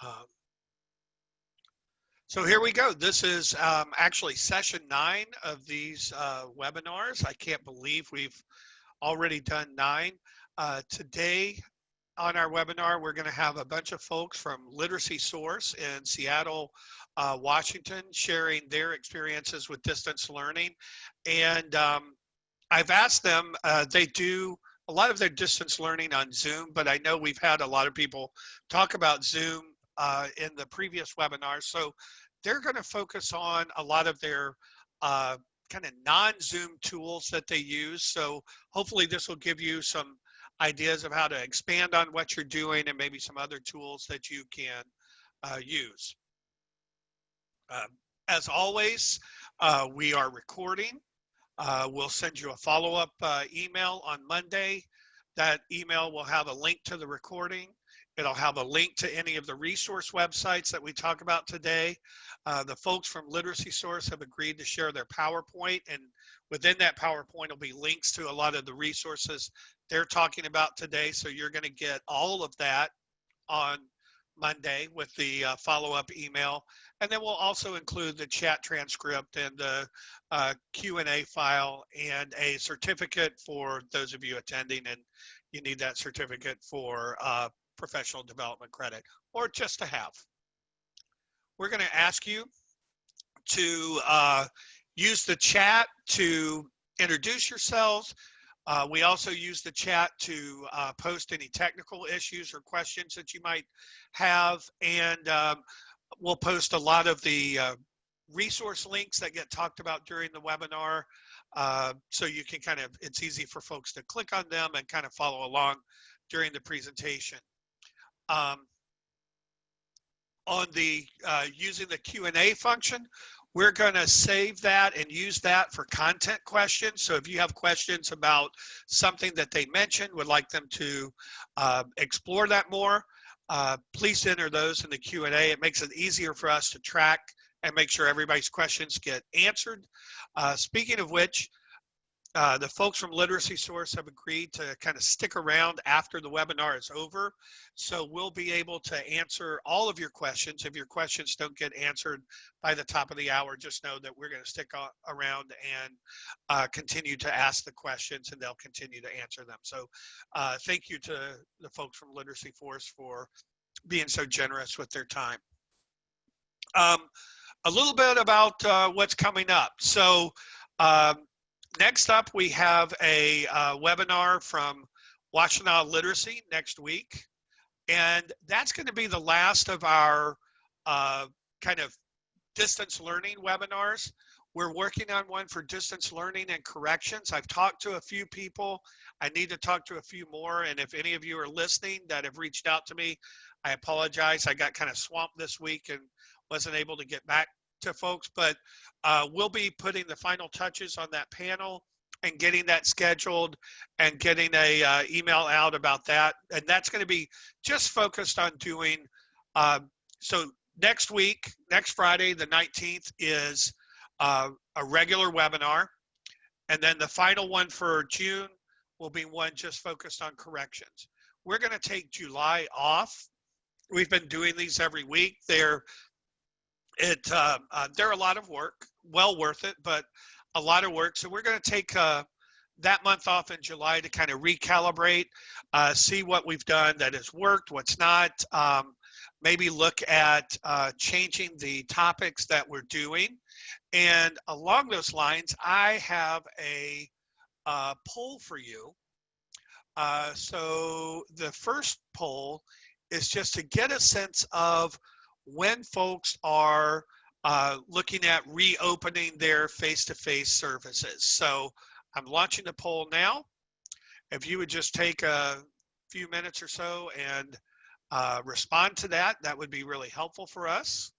Um, so here we go. This is actually session 9 of these webinars. I can't believe we've already done 9. Today on our webinar, we're going to have a bunch of folks from Literacy Source in Seattle, Washington, sharing their experiences with distance learning. And I've asked them, they do a lot of their distance learning on Zoom, but I know we've had a lot of people talk about Zoom in the previous webinars. So they're going to focus on a lot of their kind of non-Zoom tools that they use. So hopefully this will give you some ideas of how to expand on what you're doing and maybe some other tools that you can use. As always, we are recording. We'll send you a follow-up email on Monday. That email will have a link to the recording. It'll have a link to any of the resource websites that we talk about today. The folks from Literacy Source have agreed to share their PowerPoint, and within that PowerPoint will be links to a lot of the resources they're talking about today. So you're going to get all of that on Monday with the follow-up email. And then we'll also include the chat transcript and the Q&A file and a certificate for those of you attending, and you need that certificate for professional development credit, or just to have. We're going to ask you to use the chat to introduce yourselves. We also use the chat to post any technical issues or questions that you might have, and we'll post a lot of the resource links that get talked about during the webinar, so you can kind of, it's easy for folks to click on them and kind of follow along during the presentation. On the using the Q&A function, we're going to save that and use that for content questions. So if you have questions about something that they mentioned, would like them to explore that more, please enter those in the Q&A. It makes it easier for us to track and make sure everybody's questions get answered. Speaking of which, the folks from Literacy Source have agreed to kind of stick around after the webinar is over. So we'll be able to answer all of your questions. If your questions don't get answered by the top of the hour, just know that we're going to stick around and continue to ask the questions, and they'll continue to answer them. So thank you to the folks from Literacy Source for being so generous with their time. A little bit about what's coming up. So next up, we have a webinar from Washtenaw Literacy next week, and that's going to be the last of our kind of distance learning webinars. We're working on one for distance learning and corrections. I've talked to a few people. I need to talk to a few more, and if any of you are listening that have reached out to me, I apologize. I got kind of swamped this week and wasn't able to get back to folks, but we'll be putting the final touches on that panel and getting that scheduled and getting a email out about that. And that's going to be just focused on doing, so next week, next Friday, the 19th is a regular webinar. And then the final one for June will be one just focused on corrections. We're going to take July off. We've been doing these every week. They're a lot of work, well worth it, but a lot of work. So we're going to take that month off in July to kind of recalibrate, see what we've done that has worked, what's not, maybe look at changing the topics that we're doing. And along those lines, I have a poll for you. So the first poll is just to get a sense of when folks are looking at reopening their face-to-face services. So I'm launching the poll now. If you would just take a few minutes or so and respond to that, that would be really helpful for us.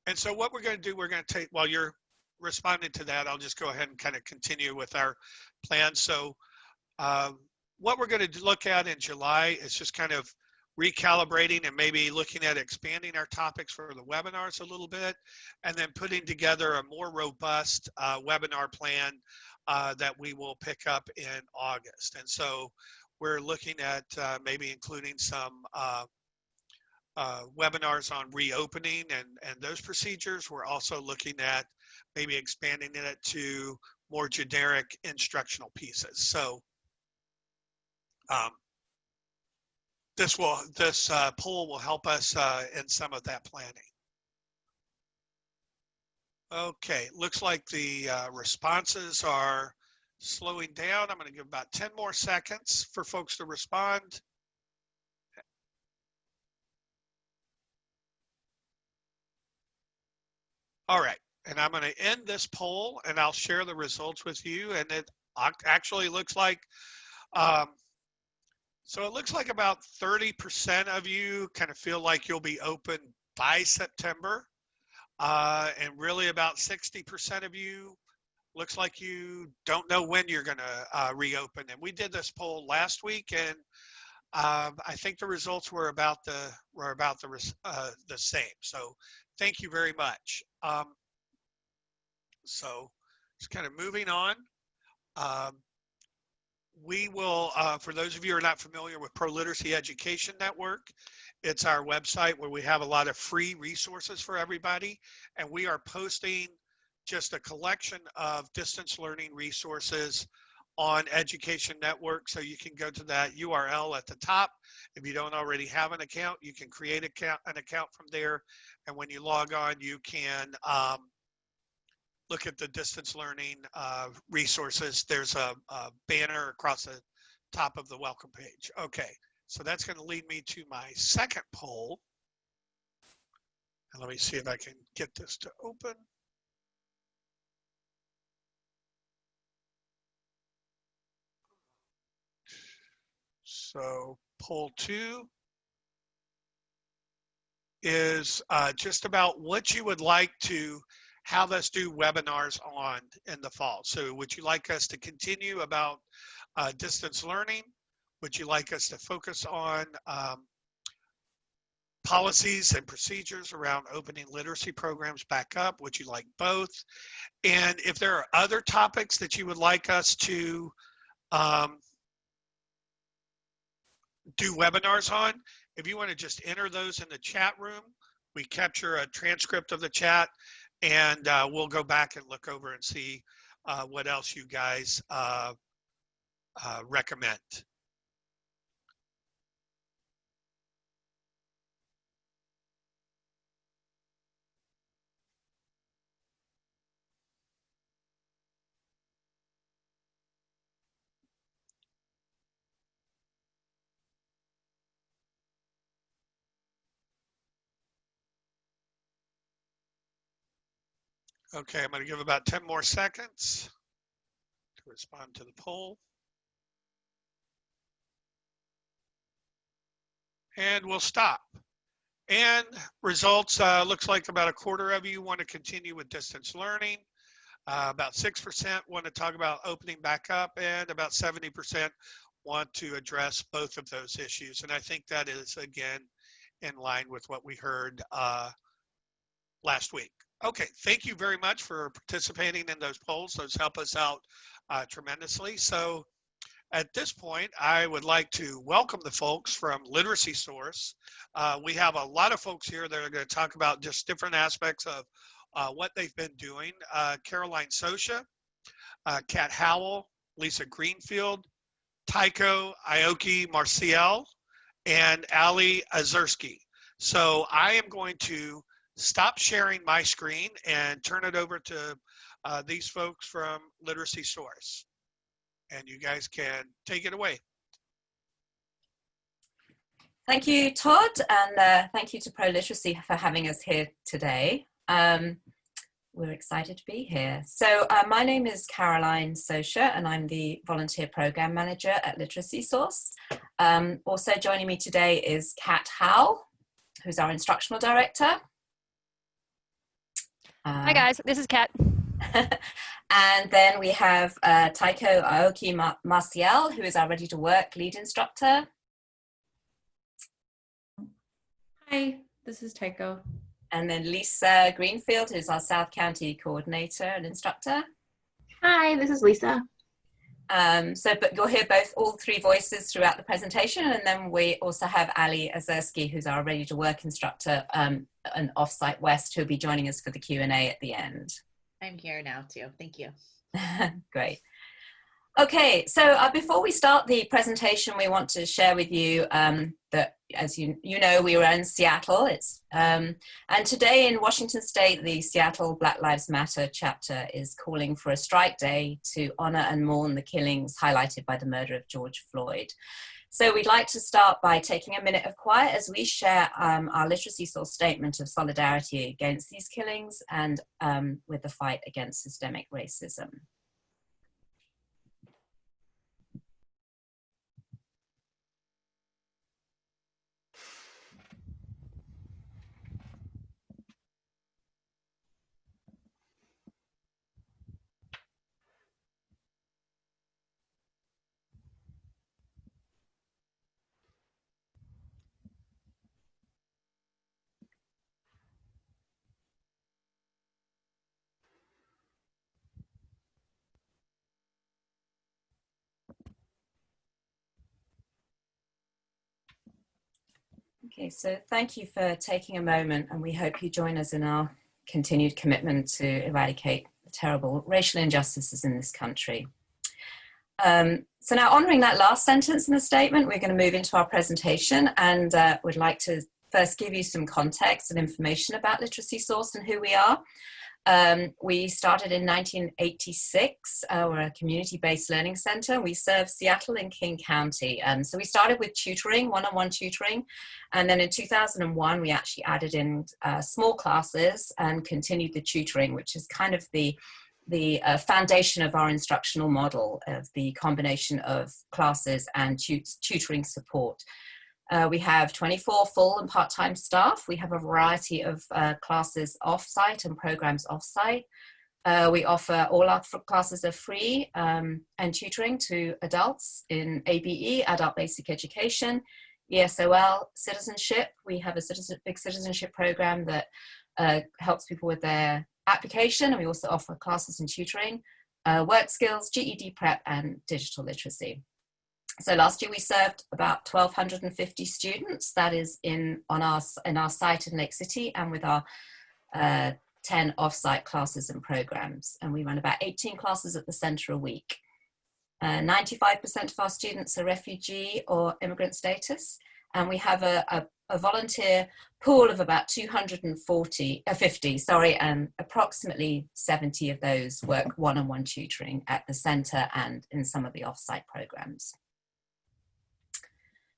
And so what we're going to do, we're going to take, while you're responding to that, I'll just go ahead and kind of continue with our plan. So what we're going to look at in July is just kind of recalibrating and maybe looking at expanding our topics for the webinars a little bit, and then putting together a more robust webinar plan that we will pick up in August. And so we're looking at maybe including some webinars on reopening and those procedures. We're also looking at maybe expanding it to more generic instructional pieces. So this poll will help us in some of that planning. Okay, looks like the responses are slowing down. I'm going to give about 10 more seconds for folks to respond. All right, and I'm going to end this poll and I'll share the results with you. And it actually looks like, so it looks like about 30% of you kind of feel like you'll be open by September. And really about 60% of you looks like you don't know when you're going to reopen. And we did this poll last week, and I think the results were about the same. So thank you very much. So just kind of moving on. We will, for those of you who are not familiar with ProLiteracy Education Network, it's our website where we have a lot of free resources for everybody. And we are posting just a collection of distance learning resources on Education Network. So you can go to that URL at the top. If you don't already have an account, you can create an account from there. And when you log on, you can look at the distance learning resources. There's a banner across the top of the welcome page. Okay, so that's going to lead me to my second poll. And let me see if I can get this to open. So poll 2 is just about what you would like to have us do webinars on in the fall. So would you like us to continue about distance learning? Would you like us to focus on policies and procedures around opening literacy programs back up? Would you like both? And if there are other topics that you would like us to do webinars on, if you want to just enter those in the chat room, we capture a transcript of the chat, and we'll go back and look over and see what else you guys recommend. Okay, I'm going to give about 10 more seconds to respond to the poll. And we'll stop. And results, looks like about a quarter of you want to continue with distance learning. About 6% want to talk about opening back up, and about 70% want to address both of those issues. And I think that is, again, in line with what we heard last week. Okay, thank you very much for participating in those polls. Those help us out tremendously. So at this point, I would like to welcome the folks from Literacy Source. We have a lot of folks here that are going to talk about just different aspects of what they've been doing. Caroline Socha, Kat Howell, Lisa Greenfield, Taiko Aoki-Marcial, and Ali Azursky. So I am going to stop sharing my screen and turn it over to these folks from Literacy Source. And you guys can take it away. Thank you, Todd, and thank you to ProLiteracy for having us here today. We're excited to be here. So my name is Caroline Socha, and I'm the Volunteer Program Manager at Literacy Source. Also joining me today is Kat Howell, who's our Instructional Director. Hi guys, this is Kat. And then we have Taiko Aoki-Marcial, who is our Ready to Work lead instructor. Hi, this is Taiko. And then Lisa Greenfield, who's our South County coordinator and instructor. Hi, this is Lisa. But you'll hear all three voices throughout the presentation, and then we also have Ali Azersky, who's our Ready to Work instructor, an Offsite West, who'll be joining us for the Q&A at the end. I'm here now too. Thank you. Great. Okay, so before we start the presentation, we want to share with you that, as you know, we were in Seattle. And today in Washington State, the Seattle Black Lives Matter chapter is calling for a strike day to honor and mourn the killings highlighted by the murder of George Floyd. So we'd like to start by taking a minute of quiet as we share our literacy source statement of solidarity against these killings and with the fight against systemic racism. Okay, so thank you for taking a moment, and we hope you join us in our continued commitment to eradicate the terrible racial injustices in this country. So now, honoring that last sentence in the statement, we're going to move into our presentation, and would like to first give you some context and information about Literacy Source and who we are. We started in 1986. We're a community-based learning center. We serve Seattle and King County. So we started with tutoring, one-on-one tutoring. And then in 2001, we actually added in small classes and continued the tutoring, which is kind of the foundation of our instructional model of the combination of classes and tutoring support. We have 24 full and part-time staff. We have a variety of classes off-site and programs off-site. We offer all our classes are free and tutoring to adults in ABE, Adult Basic Education, ESOL, citizenship. We have a big citizenship program that helps people with their application, and we also offer classes in tutoring, work skills, GED prep, and digital literacy. So last year we served about 1,250 students. That is in our site in Lake City, and with our 10 off-site classes and programs. And we run about 18 classes at the center a week. 95% of our students are refugee or immigrant status, and we have a volunteer pool of about 250, and approximately 70 of those work one-on-one tutoring at the center and in some of the off-site programs.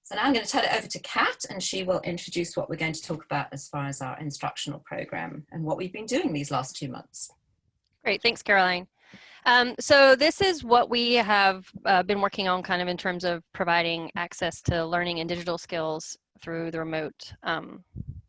So now I'm going to turn it over to Kat, and she will introduce what we're going to talk about as far as our instructional program and what we've been doing these last 2 months. Great, thanks, Caroline. So this is what we have been working on kind of in terms of providing access to learning and digital skills through the remote,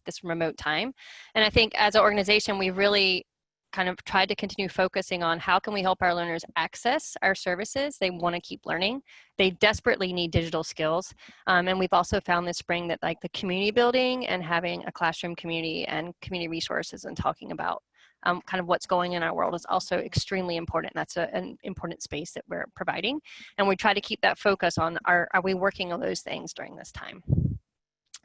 this remote time. And I think as an organization, we really kind of tried to continue focusing on how can we help our learners access our services. They want to keep learning. They desperately need digital skills. And we've also found this spring that like the community building and having a classroom community and community resources and talking about kind of what's going in our world is also extremely important. That's an important space that we're providing. And we try to keep that focus on are we working on those things during this time.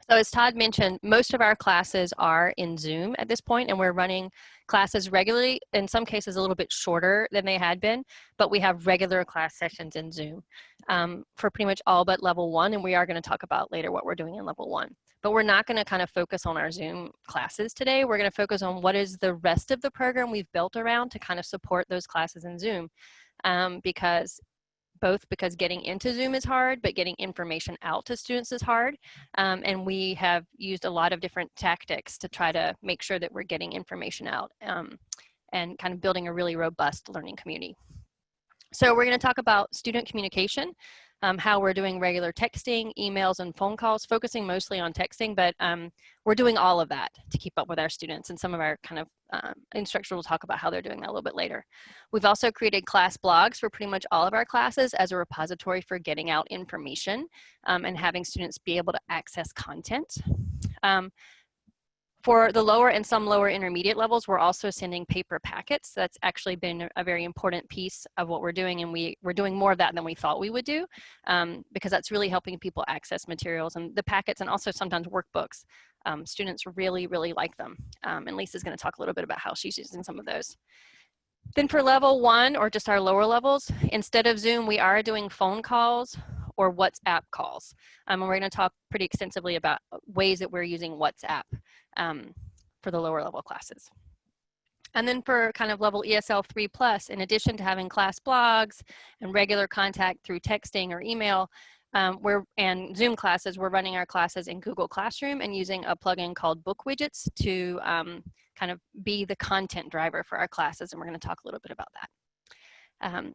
So as Todd mentioned, most of our classes are in Zoom at this point, and we're running classes regularly, in some cases a little bit shorter than they had been, but we have regular class sessions in Zoom for pretty much all but level 1, and we are going to talk about later what we're doing in level 1. But we're not going to kind of focus on our Zoom classes today. We're going to focus on what is the rest of the program we've built around to kind of support those classes in Zoom, because getting into Zoom is hard, but getting information out to students is hard. And we have used a lot of different tactics to try to make sure that we're getting information out and kind of building a really robust learning community. So we're going to talk about student communication, how we're doing regular texting, emails, and phone calls, focusing mostly on texting, but we're doing all of that to keep up with our students, and some of our kind of instructors will talk about how they're doing that a little bit later. We've also created class blogs for pretty much all of our classes as a repository for getting out information and having students be able to access content. For the lower and some lower intermediate levels, we're also sending paper packets. That's actually been a very important piece of what we're doing, and we're doing more of that than we thought we would do, because that's really helping people access materials and the packets, and also sometimes workbooks. Students really, really like them. And Lisa's going to talk a little bit about how she's using some of those. Then for level 1, or just our lower levels, instead of Zoom, we are doing phone calls or WhatsApp calls. And we're going to talk pretty extensively about ways that we're using WhatsApp for the lower level classes. And then for kind of level ESL 3+, in addition to having class blogs and regular contact through texting or email, and Zoom classes, we're running our classes in Google Classroom and using a plugin called Bookwidgets to kind of be the content driver for our classes, and we're going to talk a little bit about that.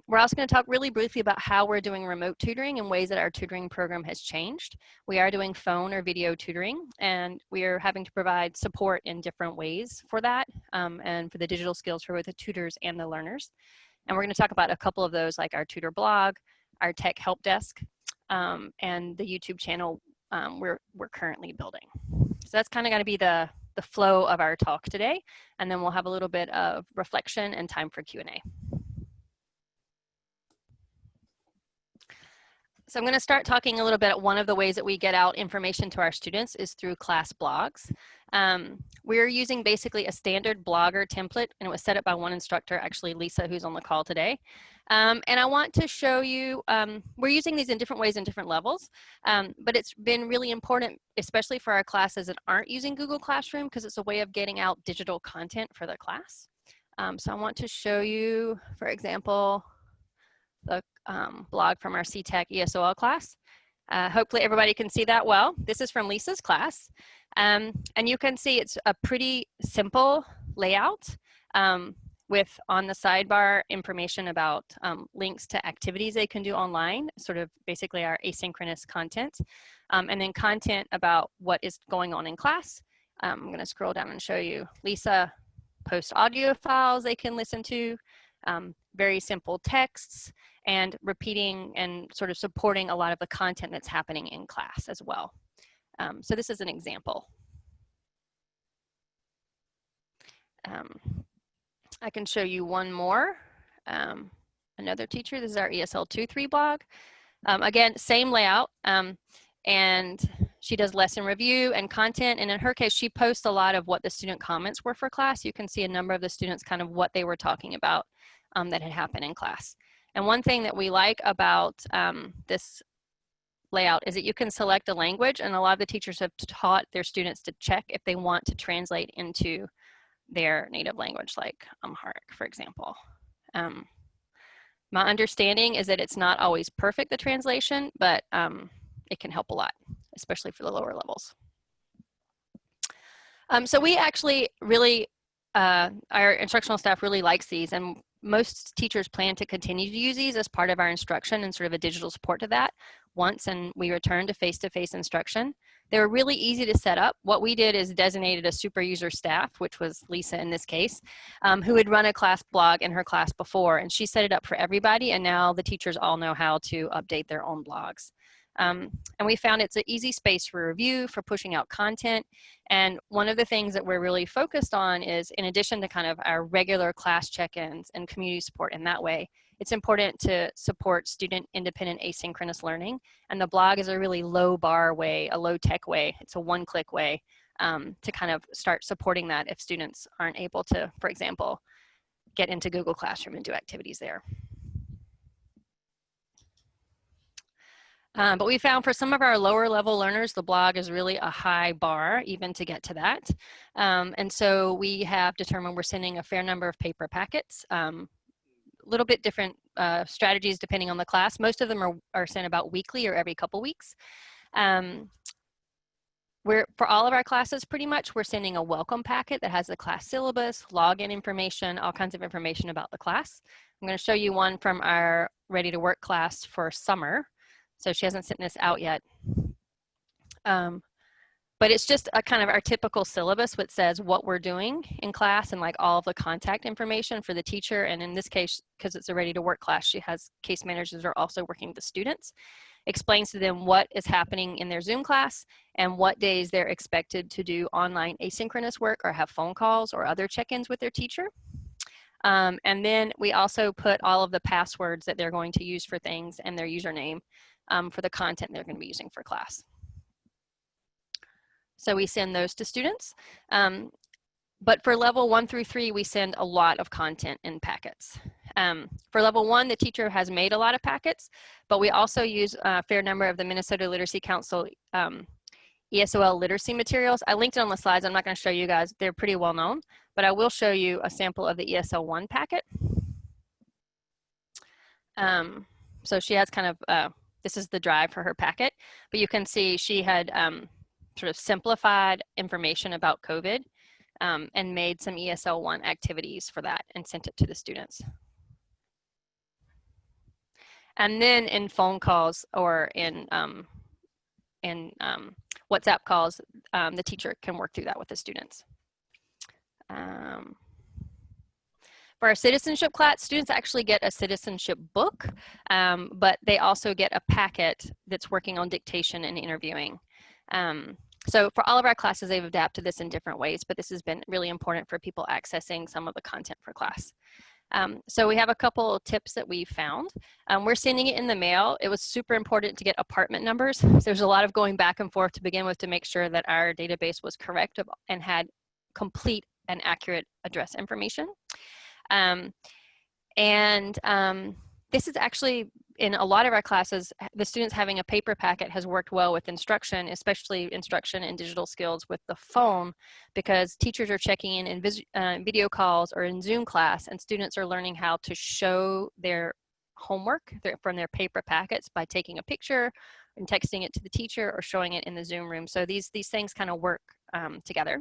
We're also going to talk really briefly about how we're doing remote tutoring and ways that our tutoring program has changed. We are doing phone or video tutoring, and we are having to provide support in different ways for that, and for the digital skills for both the tutors and the learners. And we're going to talk about a couple of those, like our tutor blog, our tech help desk, and the YouTube channel we're currently building. So that's kind of going to be the flow of our talk today, and then we'll have a little bit of reflection and time for Q&A. So I'm going to start talking a little bit. One of the ways that we get out information to our students is through class blogs. We're using basically a standard blogger template, and it was set up by one instructor, actually Lisa, who's on the call today. And I want to show you, we're using these in different ways and different levels, but it's been really important, especially for our classes that aren't using Google Classroom, because it's a way of getting out digital content for the class. So I want to show you, for example, the blog from our CTEC ESOL class. Hopefully everybody can see that well. This is from Lisa's class. And you can see it's a pretty simple layout with on the sidebar information about links to activities they can do online, sort of basically our asynchronous content, and then content about what is going on in class. I'm going to scroll down and show you. Lisa posts audio files they can listen to, very simple texts, and repeating and sort of supporting a lot of the content that's happening in class as well. So this is an example. I can show you one more. Another teacher, this is our ESL 2-3 blog. Again, same layout, and she does lesson review and content, and in her case, she posts a lot of what the student comments were for class. You can see a number of the students kind of what they were talking about that had happened in class. And one thing that we like about this layout is that you can select a language, and a lot of the teachers have taught their students to check if they want to translate into their native language, like Amharic, for example. My understanding is that it's not always perfect, the translation, but it can help a lot, especially for the lower levels. So we actually really, our instructional staff really likes these, and most teachers plan to continue to use these as part of our instruction and sort of a digital support to that once, and we return to face-to-face instruction. They were really easy to set up. What we did is designated a super user staff, which was Lisa in this case, who had run a class blog in her class before, and she set it up for everybody, and now the teachers all know how to update their own blogs. And we found it's an easy space for review, for pushing out content. And one of the things that we're really focused on is, in addition to kind of our regular class check-ins and community support in that way, it's important to support student independent asynchronous learning. And the blog is a really low bar way, a low tech way. It's a one-click way to kind of start supporting that if students aren't able to, for example, get into Google Classroom and do activities there. But we found for some of our lower level learners, the blog is really a high bar even to get to that. And so we have determined we're sending a fair number of paper packets, a little bit different strategies depending on the class. Most of them are sent about weekly or every couple weeks. For all of our classes, pretty much, we're sending a welcome packet that has the class syllabus, login information, all kinds of information about the class. I'm going to show you one from our Ready to Work class for summer. So she hasn't sent this out yet. But it's just a kind of our typical syllabus which says what we're doing in class and like all of the contact information for the teacher. And in this case, because it's a Ready to Work class, she has case managers that are also working with the students. explains to them what is happening in their Zoom class and what days they're expected to do online asynchronous work or have phone calls or other check-ins with their teacher. And then we also put all of the passwords that they're going to use for things and their username for the content they're going to be using for class. So we send those to students. But for level 1 through 3, we send a lot of content in packets. For level 1, the teacher has made a lot of packets, but we also use a fair number of the Minnesota Literacy Council ESOL literacy materials. I linked it on the slides. I'm not going to show you guys. They're pretty well known, but I will show you a sample of the ESL 1 packet. So she has kind of, this is the drive for her packet, but you can see she had sort of simplified information about COVID and made some ESL 1 activities for that and sent it to the students. And then in phone calls or in WhatsApp calls, the teacher can work through that with the students. For our citizenship class, students actually get a citizenship book, but they also get a packet that's working on dictation and interviewing. So for all of our classes, they've adapted this in different ways, but this has been really important for people accessing some of the content for class. So we have a couple of tips that we found. We're sending it in the mail. It was super important to get apartment numbers. So there's a lot of going back and forth to begin with to make sure that our database was correct and had complete and accurate address information. This is actually, in a lot of our classes, the students having a paper packet has worked well with instruction, especially instruction in digital skills with the phone, because teachers are checking in video calls or in Zoom class, and students are learning how to show their homework from their paper packets by taking a picture and texting it to the teacher or showing it in the Zoom room. So these things kind of work together.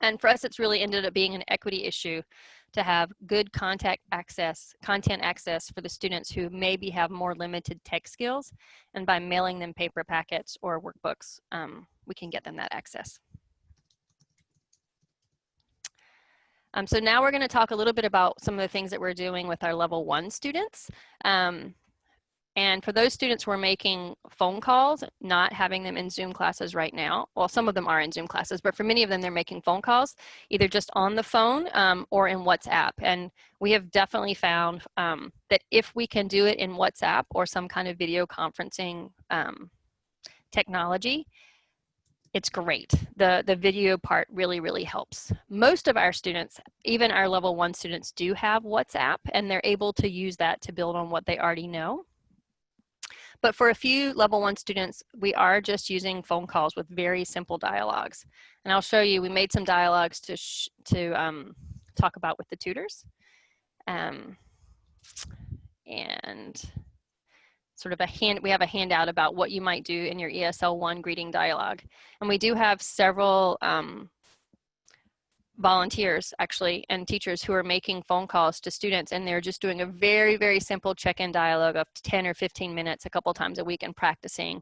And for us, it's really ended up being an equity issue to have good content access for the students who maybe have more limited tech skills. And by mailing them paper packets or workbooks, we can get them that access. So now we're going to talk a little bit about some of the things that we're doing with our level 1 students. And for those students, we're making phone calls, not having them in Zoom classes right now. Well, some of them are in Zoom classes, but for many of them, they're making phone calls, either just on the phone or in WhatsApp. And we have definitely found that if we can do it in WhatsApp or some kind of video conferencing technology, it's great. The video part really, really helps. Most of our students, even our level 1 students, do have WhatsApp, and they're able to use that to build on what they already know. But for a few level 1 students, we are just using phone calls with very simple dialogues. And I'll show you, we made some dialogues to talk about with the tutors. And sort of we have a handout about what you might do in your ESL 1 greeting dialogue. And we do have several volunteers actually and teachers who are making phone calls to students, and they're just doing a very, very simple check-in dialogue of 10 or 15 minutes a couple times a week and practicing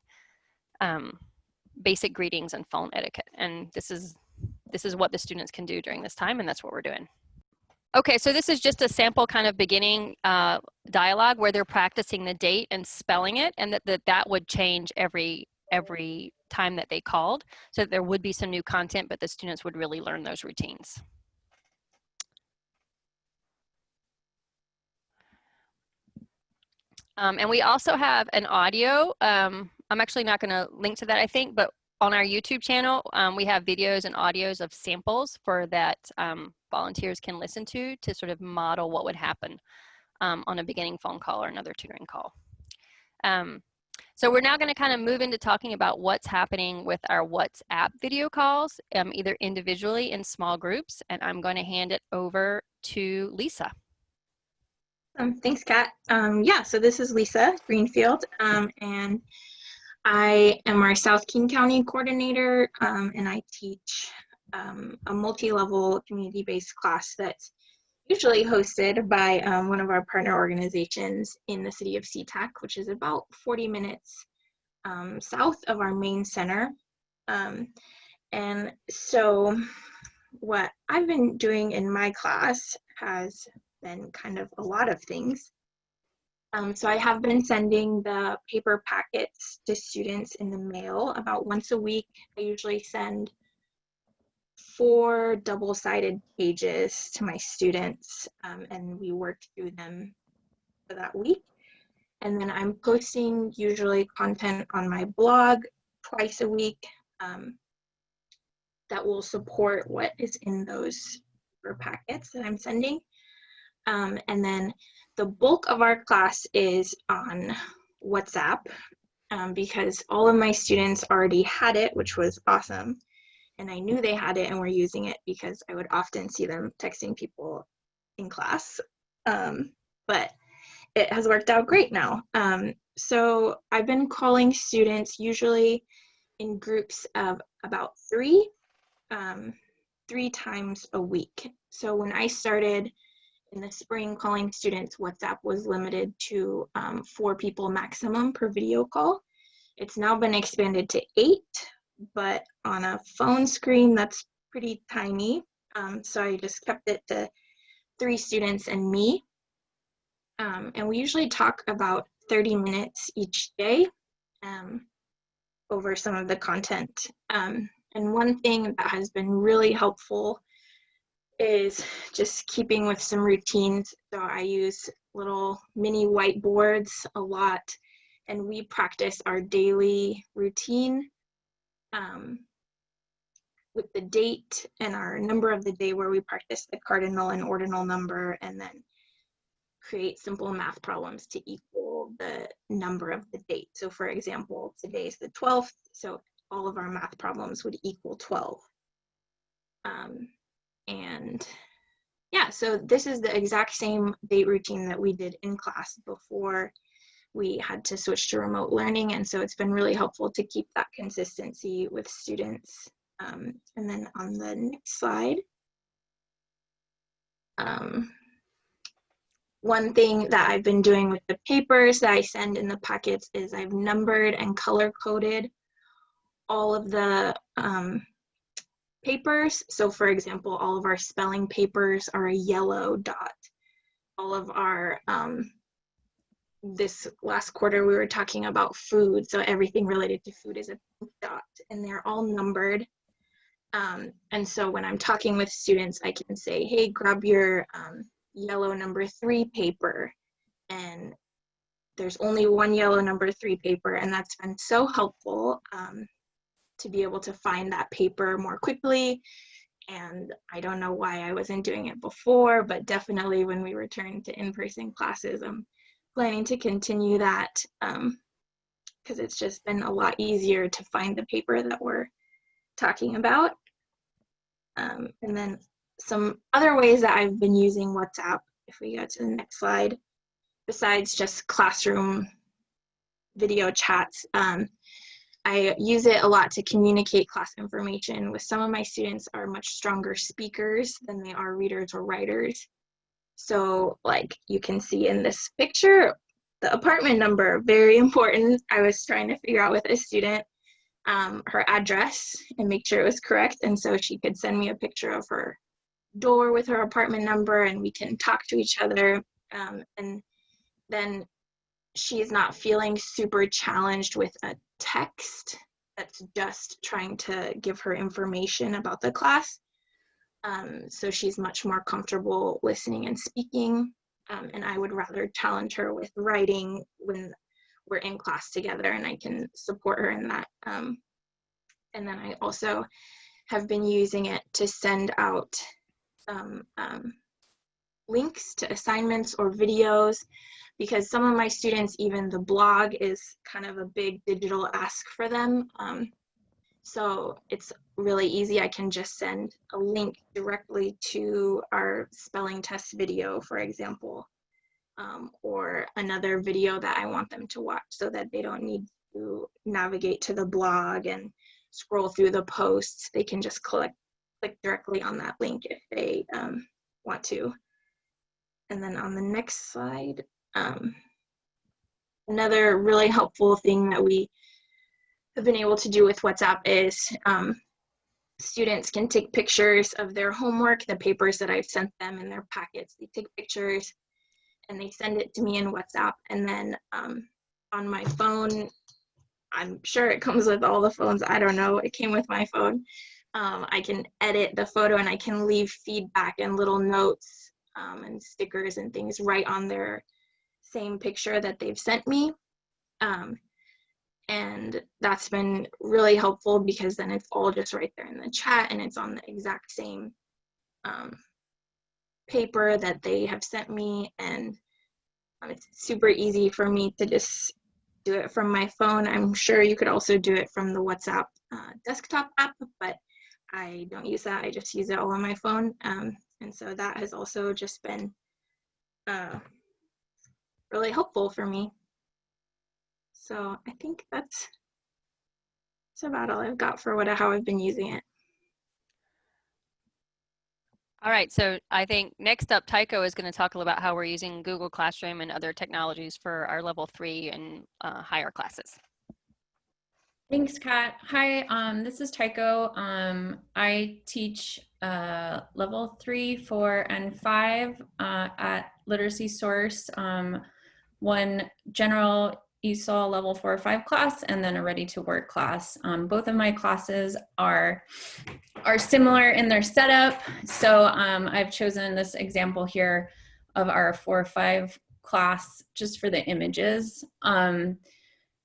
basic greetings and phone etiquette. And this is what the students can do during this time, and that's what we're doing. Okay, so this is just a sample kind of beginning dialogue where they're practicing the date and spelling it, and that would change every time that they called, so that there would be some new content, but the students would really learn those routines. And we also have an audio. I'm actually not going to link to that, I think, but on our YouTube channel, we have videos and audios of samples for that volunteers can listen to sort of model what would happen on a beginning phone call or another tutoring call. So we're now going to kind of move into talking about what's happening with our WhatsApp video calls, either individually in small groups, and I'm going to hand it over to Lisa. Thanks, Kat. Yeah, so this is Lisa Greenfield, and I am our South King County coordinator, and I teach a multi-level community-based class that's usually hosted by one of our partner organizations in the city of SeaTac, which is about 40 minutes south of our main center. And so what I've been doing in my class has been kind of a lot of things. So I have been sending the paper packets to students in the mail about once a week. I usually send 4 double-sided pages to my students, and we work through them for that week. And then I'm posting usually content on my blog twice a week that will support what is in those paper packets that I'm sending. And then the bulk of our class is on WhatsApp because all of my students already had it, which was awesome. And I knew they had it and were using it because I would often see them texting people in class. But it has worked out great now. So I've been calling students usually in groups of about 3 times a week. So when I started in the spring calling students, WhatsApp was limited to 4 people maximum per video call. It's now been expanded to 8, but on a phone screen, that's pretty tiny. So I just kept it to 3 students and me. And we usually talk about 30 minutes each day over some of the content. And one thing that has been really helpful is just keeping with some routines. So I use little mini whiteboards a lot, and we practice our daily routine with the date and our number of the day, where we practice the cardinal and ordinal number, and then create simple math problems to equal the number of the date. So for example, today is the 12th, so all of our math problems would equal 12. And yeah, so this is the exact same date routine that we did in class before we had to switch to remote learning. And so it's been really helpful to keep that consistency with students. And then on the next slide, one thing that I've been doing with the papers that I send in the packets is I've numbered and color coded all of the papers. So for example, all of our spelling papers are a yellow dot. All of our, this last quarter we were talking about food, so everything related to food is a pink dot, and they're all numbered. And so when I'm talking with students, I can say, hey, grab your yellow number 3 paper, and there's only one yellow number 3 paper, and that's been so helpful to be able to find that paper more quickly. And I don't know why I wasn't doing it before, but definitely when we return to in-person classes, I'm planning to continue that because it's just been a lot easier to find the paper that we're talking about. And then some other ways that I've been using WhatsApp, if we go to the next slide, besides just classroom video chats, I use it a lot to communicate class information with some of my students are much stronger speakers than they are readers or writers. So like you can see in this picture, the apartment number, very important. I was trying to figure out with a student her address and make sure it was correct. And so she could send me a picture of her door with her apartment number and we can talk to each other. And then she is not feeling super challenged with a text that's just trying to give her information about the class. So she's much more comfortable listening and speaking. And I would rather challenge her with writing when we're in class together, and I can support her in that. And then I also have been using it to send out links to assignments or videos, because some of my students, even the blog is kind of a big digital ask for them. So it's really easy. I can just send a link directly to our spelling test video, for example, or another video that I want them to watch so that they don't need to navigate to the blog and scroll through the posts. They can just click directly on that link if they want to. And then on the next slide, another really helpful thing that we have been able to do with WhatsApp is students can take pictures of their homework, the papers that I've sent them in their packets. They take pictures and they send it to me in WhatsApp. And then on my phone, I'm sure it comes with all the phones. I don't know. It came with my phone. I can edit the photo and I can leave feedback and little notes and stickers and things right on their same picture that they've sent me. And that's been really helpful because then it's all just right there in the chat and it's on the exact same paper that they have sent me. And it's super easy for me to just do it from my phone. I'm sure you could also do it from the WhatsApp desktop app, but I don't use that. I just use it all on my phone. And so that has also just been really helpful for me. So I think that's about all I've got for how I've been using it. All right, so I think next up, Taiko is going to talk a little about how we're using Google Classroom and other technologies for our level 3 and higher classes. Thanks, Kat. Hi, this is Taiko. I teach level 3, 4, and 5 at Literacy Source. One general ESOL level 4 or 5 class, and then a ready to work class. Both of my classes are similar in their setup. So I've chosen this example here of our 4 or 5 class just for the images.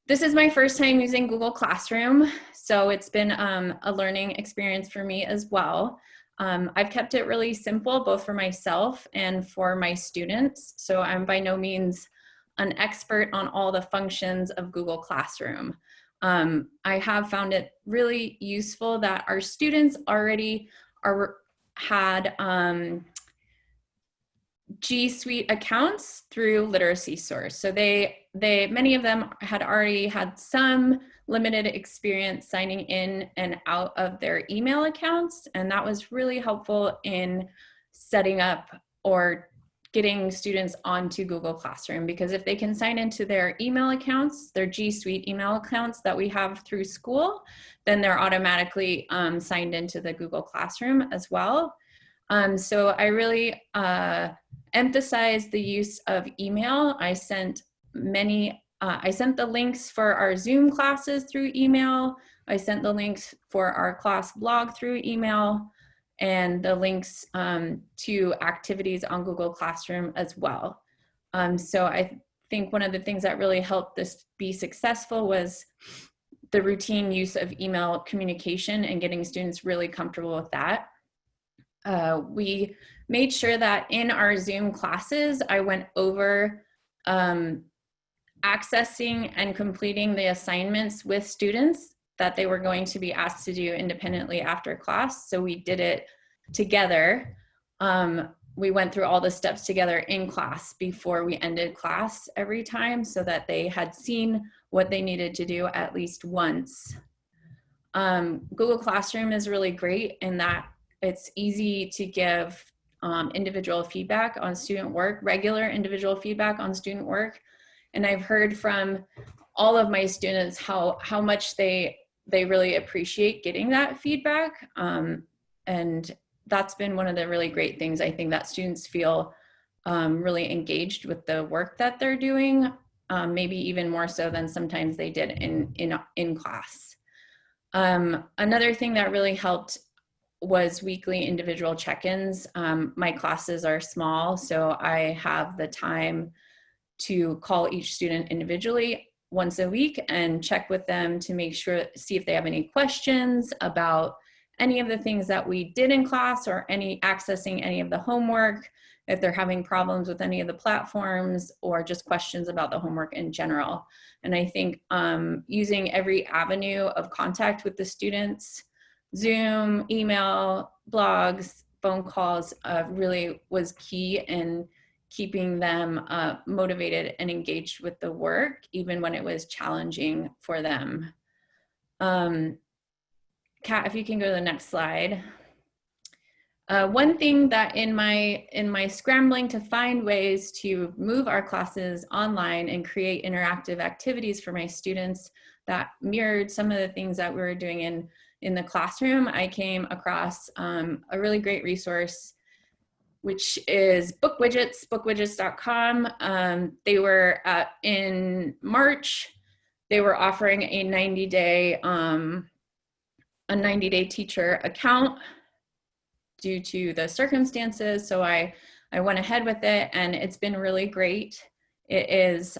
This is my first time using Google Classroom, so it's been a learning experience for me as well. I've kept it really simple, both for myself and for my students. So I'm by no means an expert on all the functions of Google Classroom. I have found it really useful that our students already had G Suite accounts through Literacy Source. So many of them had already had some limited experience signing in and out of their email accounts. And that was really helpful in setting up or getting students onto Google Classroom, because if they can sign into their email accounts, their G Suite email accounts that we have through school, then they're automatically signed into the Google Classroom as well. So I really emphasize the use of email. I sent the links for our Zoom classes through email. I sent the links for our class blog through email, and the links to activities on Google Classroom as well. So I think one of the things that really helped this be successful was the routine use of email communication and getting students really comfortable with that. We made sure that in our Zoom classes, I went over accessing and completing the assignments with students that they were going to be asked to do independently after class. So we did it together. We went through all the steps together in class before we ended class every time, so that they had seen what they needed to do at least once. Google Classroom is really great in that it's easy to give individual feedback on student work, regular individual feedback on student work. And I've heard from all of my students how much they really appreciate getting that feedback. And that's been one of the really great things. I think that students feel really engaged with the work that they're doing, maybe even more so than sometimes they did in class. Another thing that really helped was weekly individual check-ins. My classes are small, so I have the time to call each student individually once a week and check with them to make sure, see if they have any questions about any of the things that we did in class, or accessing any of the homework, if they're having problems with any of the platforms, or just questions about the homework in general. And I think using every avenue of contact with the students, Zoom, email, blogs, phone calls, really was key in keeping them motivated and engaged with the work, even when it was challenging for them. Kat, if you can go to the next slide. One thing that in my scrambling to find ways to move our classes online and create interactive activities for my students that mirrored some of the things that we were doing in the classroom, I came across a really great resource which is Bookwidgets, bookwidgets.com. They were in March, they were offering a 90-day teacher account due to the circumstances. So I went ahead with it, and it's been really great. It is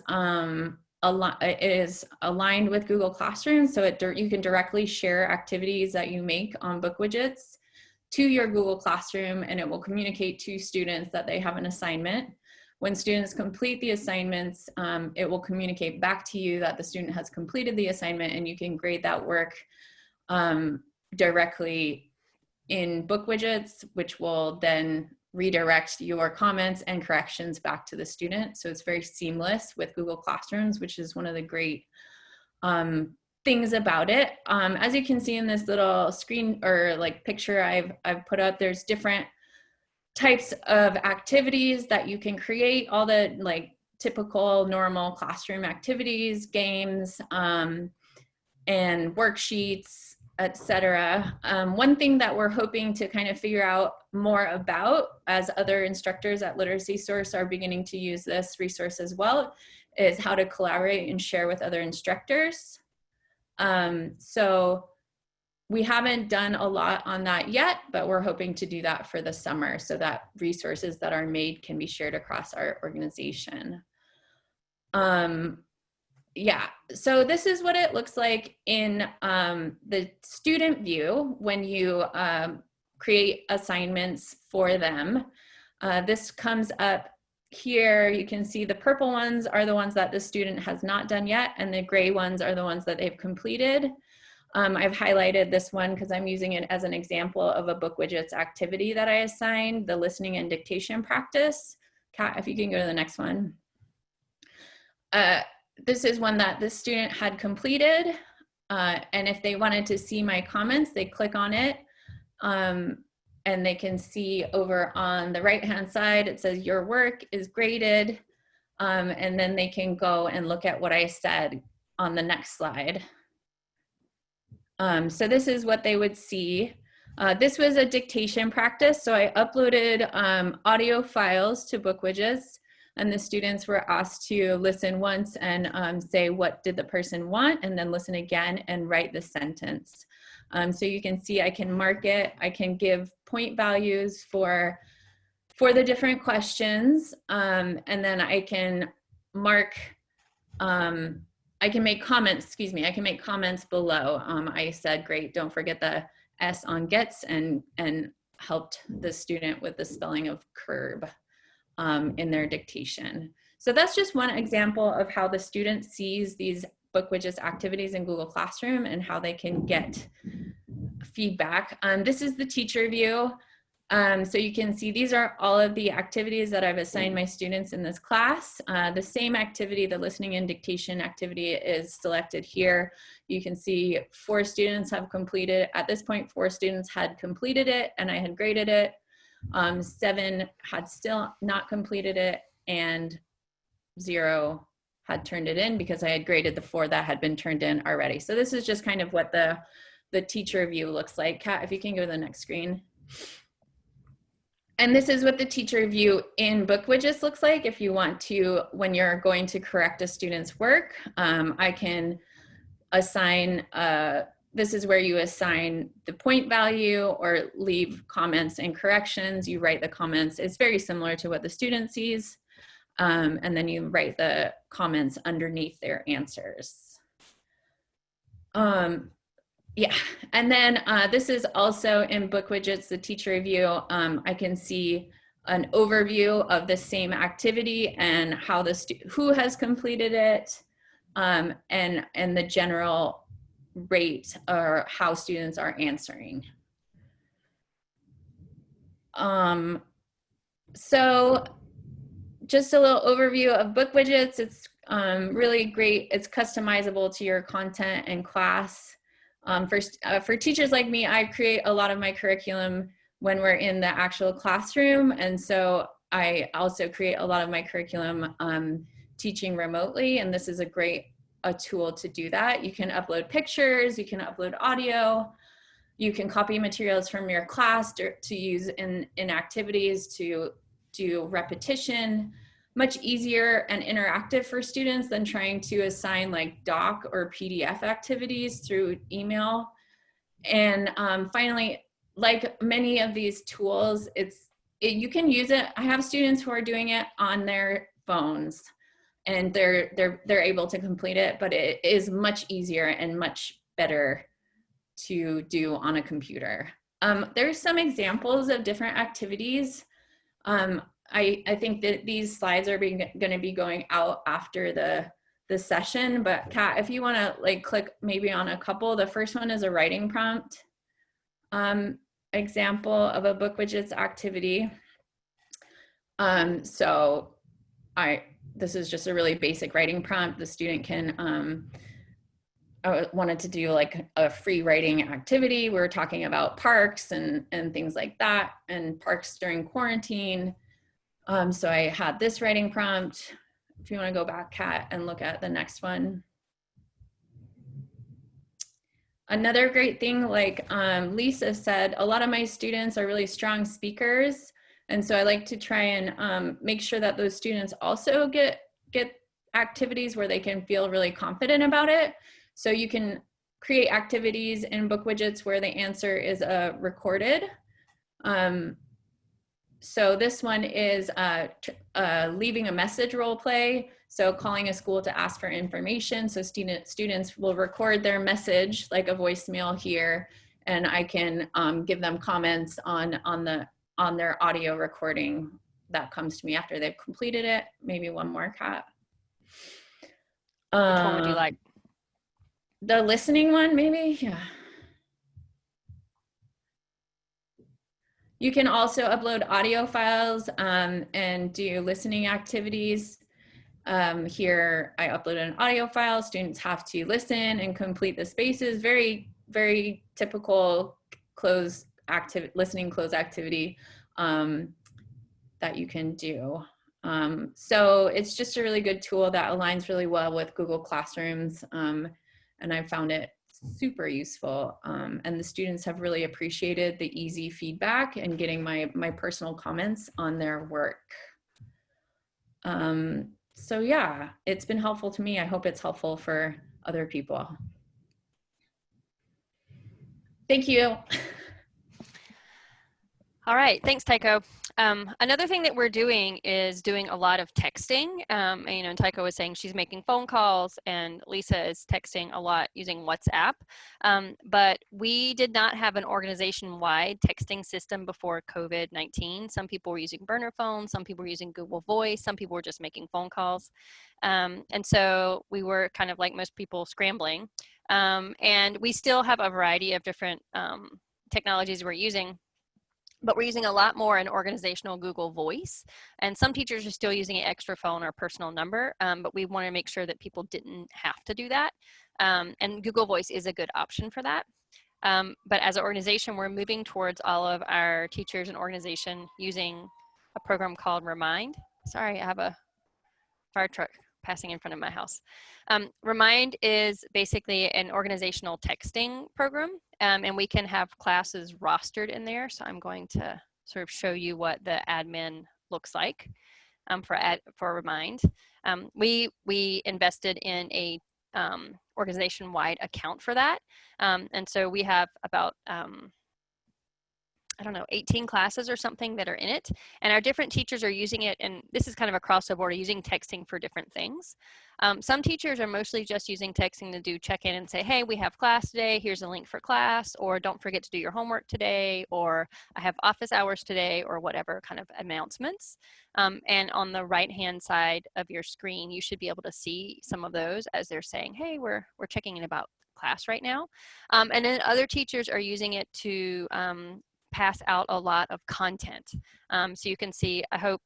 aligned with Google Classroom, so you can directly share activities that you make on Bookwidgets to your Google Classroom, and it will communicate to students that they have an assignment. When students complete the assignments, it will communicate back to you that the student has completed the assignment, and you can grade that work directly in Bookwidgets, which will then redirect your comments and corrections back to the student. So it's very seamless with Google Classrooms, which is one of the great things about it. As you can see in this little screen or like picture I've put up, there's different types of activities that you can create, all the like typical normal classroom activities, games, and worksheets, etc. One thing that we're hoping to kind of figure out more about, as other instructors at Literacy Source are beginning to use this resource as well, is how to collaborate and share with other instructors. So we haven't done a lot on that yet, but we're hoping to do that for the summer so that resources that are made can be shared across our organization. Yeah, so this is what it looks like in the student view when you create assignments for them. This comes up here. You can see the purple ones are the ones that the student has not done yet, and the gray ones are the ones that they've completed. I've highlighted this one because I'm using it as an example of a Bookwidgets activity that I assigned, the listening and dictation practice. Kat, if you can go to the next one. This is one that the student had completed, and if they wanted to see my comments, they click on it, and they can see over on the right-hand side, it says your work is graded, and then they can go and look at what I said on the next slide. So this is what they would see. This was a dictation practice, so I uploaded audio files to Bookwidgets, and the students were asked to listen once and say what did the person want, and then listen again and write the sentence. So you can see I can mark it, I can give point values for the different questions, and then I can mark, I can make comments, excuse me, I can make comments below. I said, great, don't forget the S on gets, and helped the student with the spelling of curb in their dictation. So that's just one example of how the student sees these Bookwidgets activities in Google Classroom and how they can get feedback. This is the teacher view. So you can see these are all of the activities that I've assigned my students in this class. The same activity, the listening and dictation activity, is selected here. You can see 4 students have completed, at this point 4 students had completed it and I had graded it. 7 had still not completed it, and 0 had turned it in because I had graded the 4 that had been turned in already. So this is just kind of what the teacher view looks like. Kat, if you can go to the next screen. And this is what the teacher view in Bookwidgets looks like. If you want to, when you're going to correct a student's work, I can assign, this is where you assign the point value or leave comments and corrections. You write the comments. It's very similar to what the student sees. And then you write the comments underneath their answers. Yeah, and then this is also in Bookwidgets, the teacher view. I can see an overview of the same activity and how who has completed it, and the general rate or how students are answering. So just a little overview of Bookwidgets. It's really great. It's customizable to your content and class. For teachers like me, I create a lot of my curriculum when we're in the actual classroom, and so I also create a lot of my curriculum teaching remotely, and this is a tool to do that. You can upload pictures, you can upload audio, You can copy materials from your class to use in activities, to do repetition. Much easier and interactive for students than trying to assign like doc or PDF activities through email. And finally, like many of these tools, you can use it. I have students who are doing it on their phones, and they're able to complete it, but it is much easier and much better to do on a computer. There's some examples of different activities. I think that these slides are going to be going out after the session, but Kat, if you want to like click maybe on a couple. The first one is a writing prompt example of a Bookwidgets activity. So this is just a really basic writing prompt. The student can I wanted to do like a free writing activity. We were talking about parks and things like that, and parks during quarantine. So I had this writing prompt. If you want to go back, Kat, and look at the next one. Another great thing, like Lisa said, a lot of my students are really strong speakers. And so I like to try and make sure that those students also get activities where they can feel really confident about it. So you can create activities in Bookwidgets where the answer is recorded. So this one is leaving a message role play. So calling a school to ask for information. So students will record their message like a voicemail here, and I can give them comments on their audio recording that comes to me after they've completed it. Maybe one more, Kat. Which one would you like? The listening one, maybe, yeah. You can also upload audio files and do listening activities. Here, I uploaded an audio file. Students have to listen and complete the spaces. Very, very typical listening close activity that you can do. So it's just a really good tool that aligns really well with Google Classrooms. And I found it super useful. And the students have really appreciated the easy feedback and getting my personal comments on their work. So yeah, it's been helpful to me. I hope it's helpful for other people. Thank you. All right, thanks, Taiko. Another thing that we're doing is doing a lot of texting. And Taiko was saying she's making phone calls, and Lisa is texting a lot using WhatsApp. But we did not have an organization-wide texting system before COVID-19. Some people were using burner phones, some people were using Google Voice, some people were just making phone calls. And so we were kind of like most people scrambling. And we still have a variety of different technologies we're using. But we're using a lot more in organizational Google Voice. And some teachers are still using an extra phone or personal number, but we want to make sure that people didn't have to do that. And Google Voice is a good option for that. But as an organization, we're moving towards all of our teachers and organization using a program called Remind. Sorry, I have a fire truck passing in front of my house. Remind is basically an organizational texting program, and we can have classes rostered in there. So I'm going to sort of show you what the admin looks like for Remind. We invested in a organization-wide account for that, and so we have about I don't know, 18 classes or something that are in it. And our different teachers are using it, and this is kind of across the board, using texting for different things. Some teachers are mostly just using texting to do check-in and say, hey, we have class today, here's a link for class, or don't forget to do your homework today, or I have office hours today, or whatever kind of announcements. And on the right-hand side of your screen, you should be able to see some of those as they're saying, hey, we're checking in about class right now. And then other teachers are using it to pass out a lot of content. So you can see, I hope,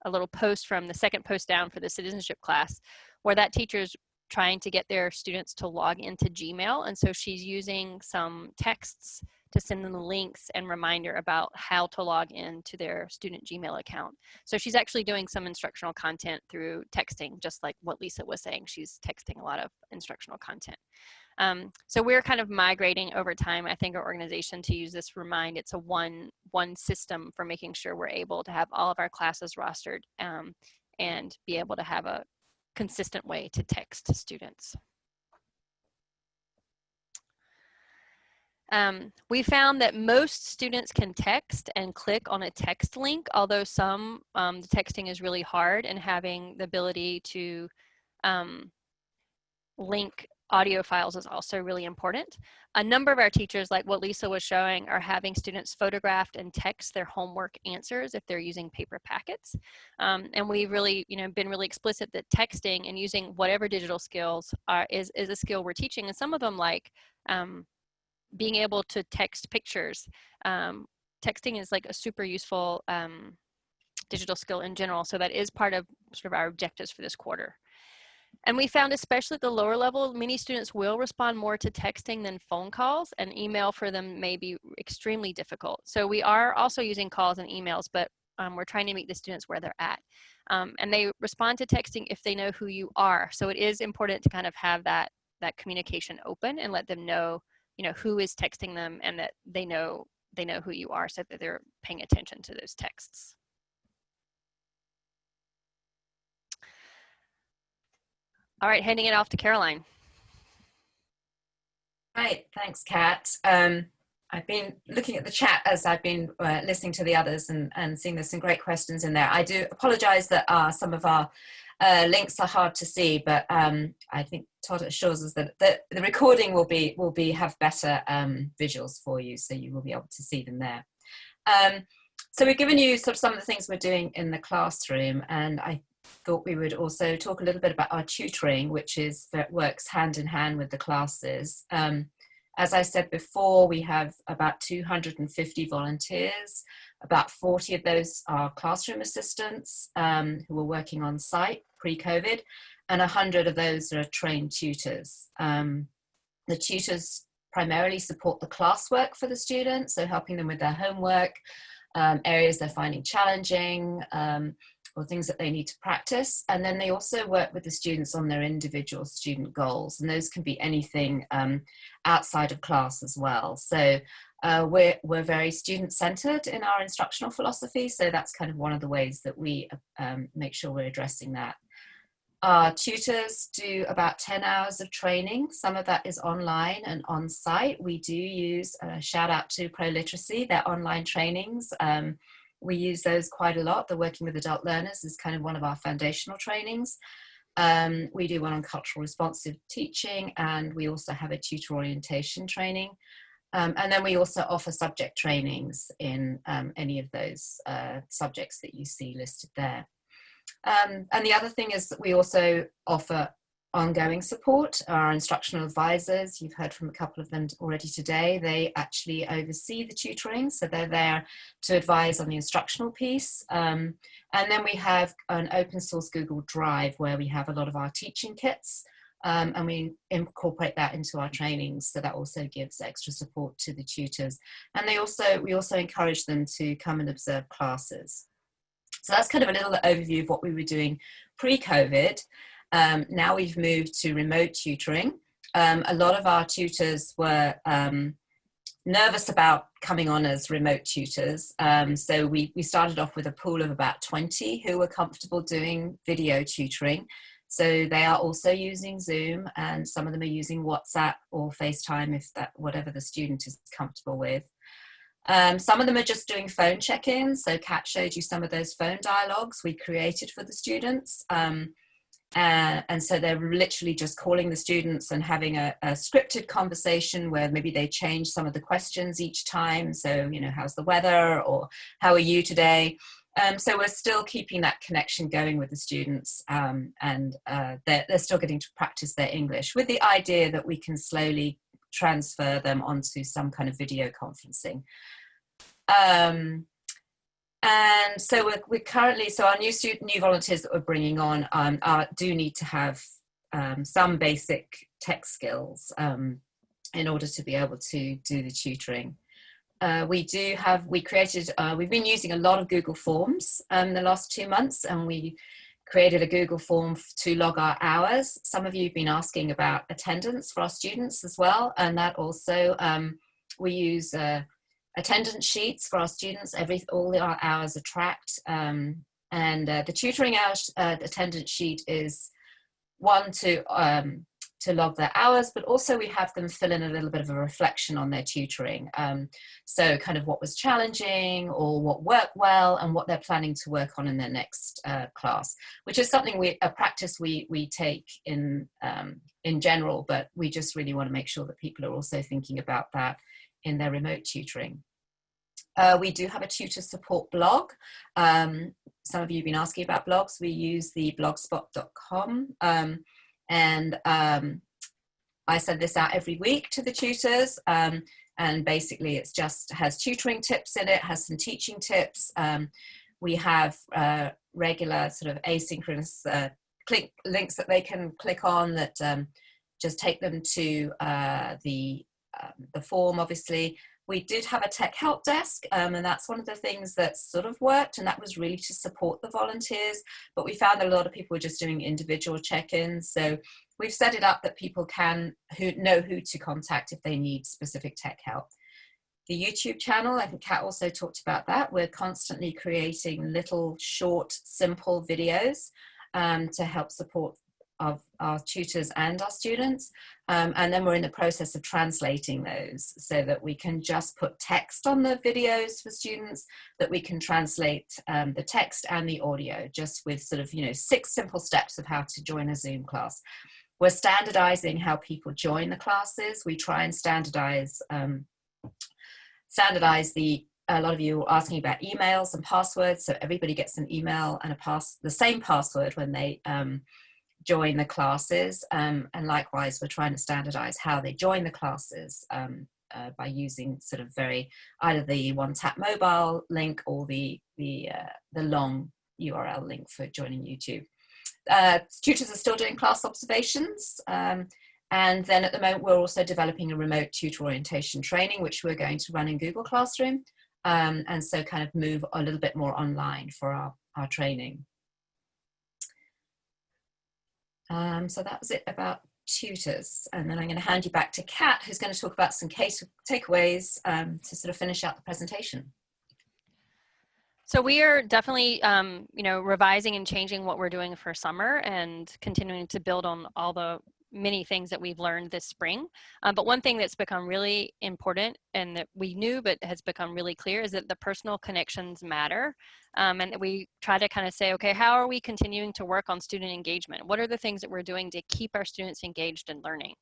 a little post from the second post down for the citizenship class, where that teacher's trying to get their students to log into Gmail. And so she's using some texts to send them the links and reminder about how to log into their student Gmail account. So she's actually doing some instructional content through texting, just like what Lisa was saying. She's texting a lot of instructional content. So we're kind of migrating over time, I think, our organization to use this Remind. It's a one system for making sure we're able to have all of our classes rostered and be able to have a consistent way to text students. We found that most students can text and click on a text link, although some, the texting is really hard, and having the ability to link audio files is also really important. A number of our teachers, like what Lisa was showing, are having students photographed and text their homework answers if they're using paper packets. And we've really, been really explicit that texting and using whatever digital skills is a skill we're teaching. And some of them, like being able to text pictures. Texting is like a super useful digital skill in general. So that is part of sort of our objectives for this quarter. And we found, especially at the lower level, many students will respond more to texting than phone calls, and email for them may be extremely difficult. So we are also using calls and emails, but we're trying to meet the students where they're at. And they respond to texting if they know who you are. So it is important to kind of have that communication open and let them know, who is texting them, and that they know who you are, so that they're paying attention to those texts. All right, handing it off to Caroline. Right, thanks, Kat. I've been looking at the chat as I've been listening to the others and seeing there's some great questions in there. I do apologize that some of our links are hard to see, but I think Todd assures us that the recording will have better visuals for you, so you will be able to see them there. So we've given you sort of some of the things we're doing in the classroom, and I thought we would also talk a little bit about our tutoring, which works hand in hand with the classes. As I said before, we have about 250 volunteers. About 40 of those are classroom assistants who are working on site pre-COVID, and 100 of those are trained tutors. The tutors primarily support the classwork for the students, so helping them with their homework, areas they're finding challenging, or things that they need to practice. And then they also work with the students on their individual student goals, and those can be anything outside of class as well. So we're very student-centered in our instructional philosophy, so that's kind of one of the ways that we make sure we're addressing that. Our tutors do about 10 hours of training. Some of that is online and on-site. We do use, shout out to ProLiteracy, their online trainings. We use those quite a lot. The Working with Adult Learners is kind of one of our foundational trainings. We do one on cultural responsive teaching, and we also have a tutor orientation training. And then we also offer subject trainings in any of those subjects that you see listed there. And the other thing is that we also offer ongoing support. Our instructional advisors, you've heard from a couple of them already today, they actually oversee the tutoring, so they're there to advise on the instructional piece. And then we have an open source Google Drive where we have a lot of our teaching kits, and we incorporate that into our trainings, so that also gives extra support to the tutors. And we also encourage them to come and observe classes. So that's kind of a little overview of what we were doing pre-COVID. Now we've moved to remote tutoring. A lot of our tutors were nervous about coming on as remote tutors. So we started off with a pool of about 20 who were comfortable doing video tutoring. So they are also using Zoom, and some of them are using WhatsApp or FaceTime, whatever the student is comfortable with. Some of them are just doing phone check-ins. So Kat showed you some of those phone dialogues we created for the students. And so they're literally just calling the students and having a scripted conversation where maybe they change some of the questions each time. So, how's the weather, or how are you today? So we're still keeping that connection going with the students, and they're still getting to practice their English, with the idea that we can slowly transfer them onto some kind of video conferencing. And so we're currently, so our new volunteers that we're bringing on do need to have some basic tech skills in order to be able to do the tutoring. We've been using a lot of Google Forms the last 2 months, and we created a Google form to log our hours. Some of you have been asking about attendance for our students as well, and that also, we use attendance sheets for our students. All our hours are tracked, and the tutoring hours attendance sheet is one to log their hours, but also we have them fill in a little bit of a reflection on their tutoring. So kind of what was challenging or what worked well and what they're planning to work on in their next class, which is something a practice we take in general, but we just really want to make sure that people are also thinking about that in their remote tutoring. We do have a tutor support blog. Some of you have been asking about blogs. We use the blogspot.com. And I send this out every week to the tutors, and basically it's just has tutoring tips in it, has some teaching tips. We have regular sort of asynchronous links that they can click on that just take them to the form, obviously. We did have a tech help desk, and that's one of the things that sort of worked, and that was really to support the volunteers, but we found that a lot of people were just doing individual check-ins, so we've set it up that people can know who to contact if they need specific tech help. The YouTube channel, I think Kat also talked about that. We're constantly creating little short, simple videos to help support of our tutors and our students, and then we're in the process of translating those so that we can just put text on the videos for students, that we can translate the text and the audio just with sort of 6 simple steps of how to join a Zoom class. We're standardizing how people join the classes. We try and standardize a lot of you are asking about emails and passwords, so everybody gets an email and the same password when they join the classes, and likewise we're trying to standardize how they join the classes by using sort of either the one-tap mobile link or the long URL link for joining YouTube. Tutors are still doing class observations, and then at the moment we're also developing a remote tutor orientation training which we're going to run in Google Classroom, and so kind of move a little bit more online for our training. So that was it about tutors, and then I'm going to hand you back to Kat, who's going to talk about some takeaways to sort of finish out the presentation. So we are definitely, revising and changing what we're doing for summer and continuing to build on all the many things that we've learned this spring. But one thing that's become really important and that we knew but has become really clear is that the personal connections matter. And that we try to kind of say, okay, how are we continuing to work on student engagement? What are the things that we're doing to keep our students engaged in learning?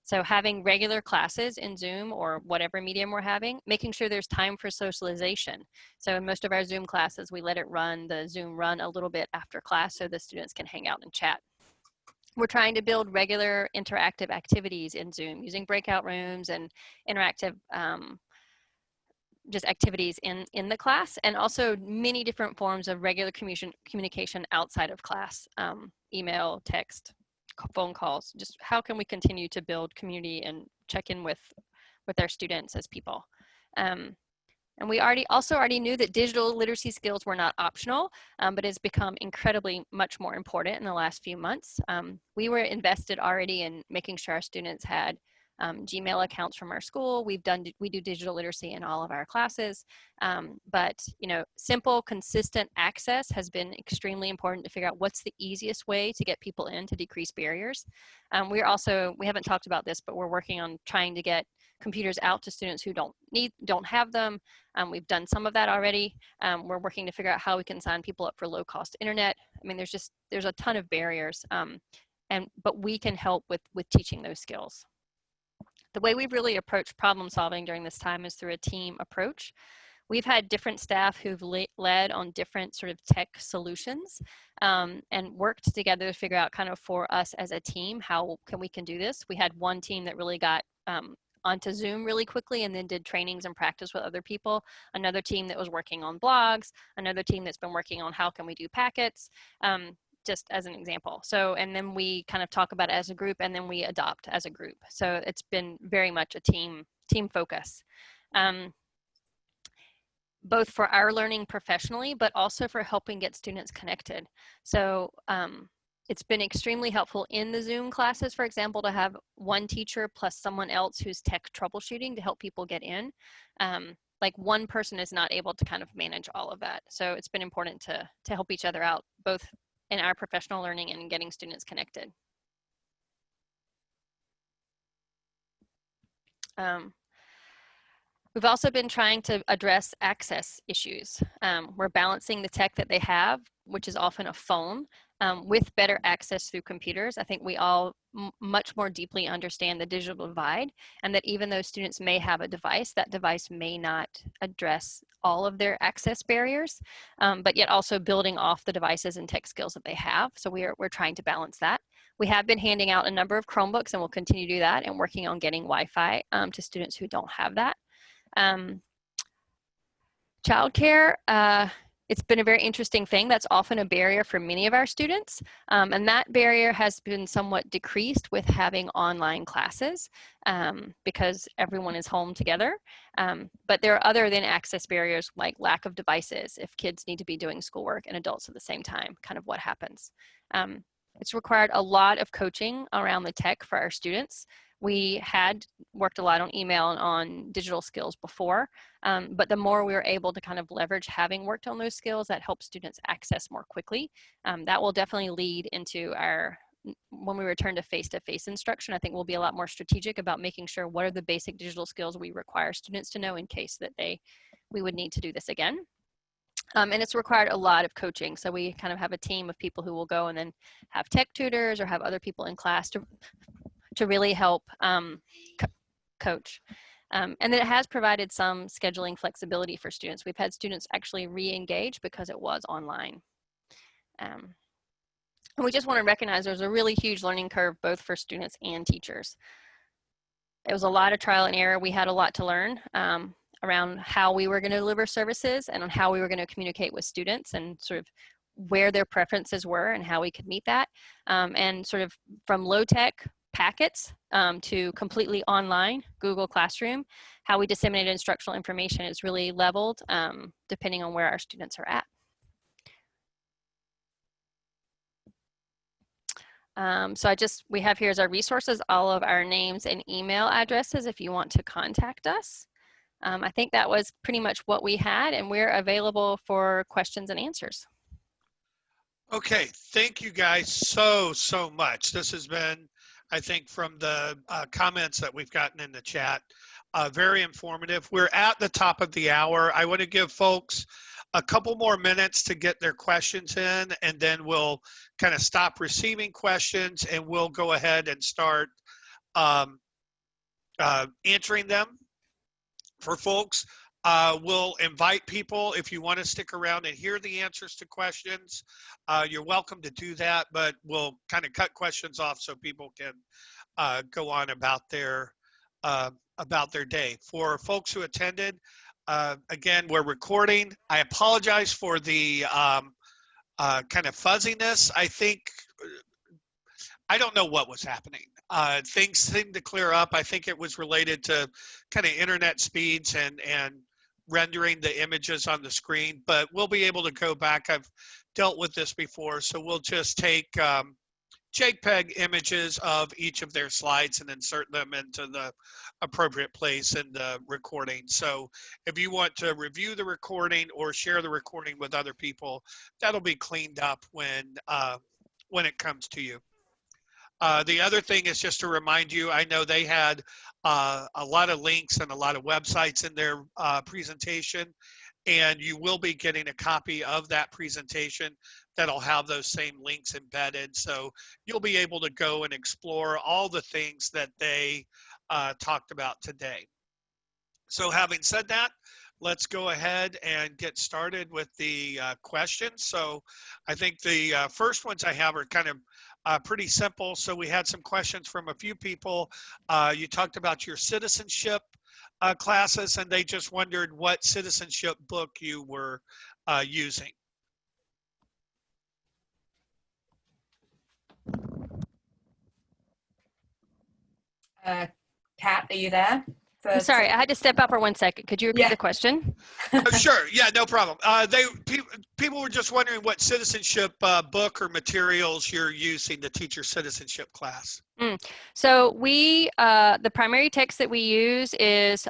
So having regular classes in Zoom or whatever medium we're having, making sure there's time for socialization. So in most of our Zoom classes, we let the Zoom run a little bit after class so the students can hang out and chat. We're trying to build regular interactive activities in Zoom using breakout rooms and interactive just activities in the class, and also many different forms of regular communication outside of class, email, text, phone calls. Just how can we continue to build community and check in with our students as people. And we also already knew that digital literacy skills were not optional, but it's become incredibly much more important in the last few months. We were invested already in making sure our students had Gmail accounts from our school. We do digital literacy in all of our classes, but simple, consistent access has been extremely important to figure out what's the easiest way to get people in to decrease barriers. We haven't talked about this, but we're working on trying to get computers out to students who don't have them. We've done some of that already. We're working to figure out how we can sign people up for low-cost internet. I mean, there's a ton of barriers, but we can help with teaching those skills. The way we've really approached problem solving during this time is through a team approach. We've had different staff who've led on different sort of tech solutions and worked together to figure out kind of for us as a team, how we can do this. We had one team that really got onto Zoom really quickly and then did trainings and practice with other people. Another team that was working on blogs, another team that's been working on how can we do packets, just as an example. So, and then we kind of talk about it as a group and then we adopt as a group. So it's been very much a team focus. both for our learning professionally, but also for helping get students connected. So it's been extremely helpful in the Zoom classes, for example, to have one teacher plus someone else who's tech troubleshooting to help people get in. Like one person is not able to kind of manage all of that. So it's been important to help each other out, both in our professional learning and getting students connected. We've also been trying to address access issues. We're balancing the tech that they have, which is often a phone, with better access through computers. I think we all much more deeply understand the digital divide, and that even though students may have a device, that device may not address all of their access barriers, but yet also building off the devices and tech skills that they have. So we're trying to balance that. We have been handing out a number of Chromebooks, and we'll continue to do that, and working on getting Wi-Fi to students who don't have that. Childcare, it's been a very interesting thing. That's often a barrier for many of our students. And that barrier has been somewhat decreased with having online classes because everyone is home together. But there are other than access barriers like lack of devices. If kids need to be doing schoolwork and adults at the same time, kind of what happens. It's required a lot of coaching around the tech for our students. We had worked a lot on email and on digital skills before, but the more we were able to kind of leverage having worked on those skills, that helps students access more quickly. That will definitely lead into our, when we return to face-to-face instruction, I think we'll be a lot more strategic about making sure what are the basic digital skills we require students to know in case that we would need to do this again. And it's required a lot of coaching. So we kind of have a team of people who will go and then have tech tutors or have other people in class to really help coach. And then it has provided some scheduling flexibility for students. We've had students actually re-engage because it was online. And we just want to recognize there's a really huge learning curve both for students and teachers. It was a lot of trial and error. We had a lot to learn around how we were going to deliver services and on how we were going to communicate with students and sort of where their preferences were and how we could meet that. And sort of from low tech packets to completely online Google Classroom, how we disseminate instructional information is really leveled depending on where our students are at. So we have here as our resources all of our names and email addresses if you want to contact us. I think that was pretty much what we had, and we're available for questions and answers. Okay, thank you guys so much. This has been, I think, from the comments that we've gotten in the chat, very informative. We're at the top of the hour. I want to give folks a couple more minutes to get their questions in, and then we'll kind of stop receiving questions and we'll go ahead and start answering them for folks. We'll invite people, if you want to stick around and hear the answers to questions, you're welcome to do that, but we'll kind of cut questions off so people can go on about their day. For folks who attended, again, we're recording. I apologize for the kind of fuzziness. I don't know what was happening. Things seemed to clear up. I think it was related to kind of internet speeds and rendering the images on the screen, but we'll be able to go back. I've dealt with this before, so we'll just take JPEG images of each of their slides and insert them into the appropriate place in the recording. So if you want to review the recording or share the recording with other people, that'll be cleaned up when it comes to you. The other thing is just to remind you, I know they had a lot of links and a lot of websites in their presentation, and you will be getting a copy of that presentation that'll have those same links embedded. So you'll be able to go and explore all the things that they talked about today. So having said that, let's go ahead and get started with the questions. So I think the first ones I have are kind of pretty simple. So we had some questions from a few people. You talked about your citizenship classes, and they just wondered what citizenship book you were using. Kat, are you there? I'm sorry, I had to step out for 1 second. Could you repeat the question? Oh, sure. Yeah, no problem. People were just wondering what citizenship book or materials you're using to teach your citizenship class. So we, the primary text that we use is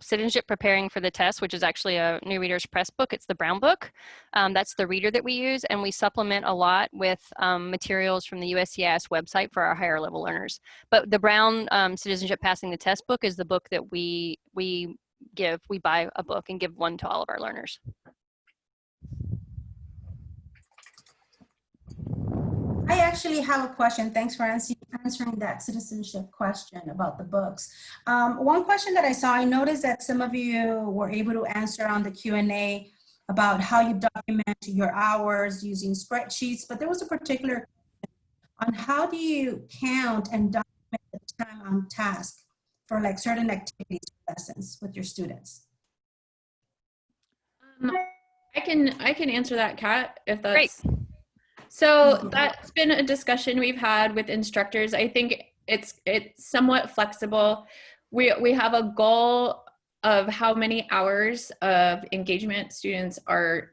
Citizenship Preparing for the Test, which is actually a New Reader's Press book. It's the Brown book. That's the reader that we use, and we supplement a lot with materials from the USCIS website for our higher level learners. But the Brown Citizenship Passing the Test book is the book that we give. We buy a book and give one to all of our learners. I actually have a question. Thanks for answering that citizenship question about the books. One question that I saw, I noticed that some of you were able to answer on the Q&A about how you document your hours using spreadsheets, but there was a particular on how do you count and document the time on task for like certain activities or lessons with your students? I can answer that, Kat, if that's Great. So that's been a discussion we've had with instructors. I think it's somewhat flexible. We have a goal of how many hours of engagement students are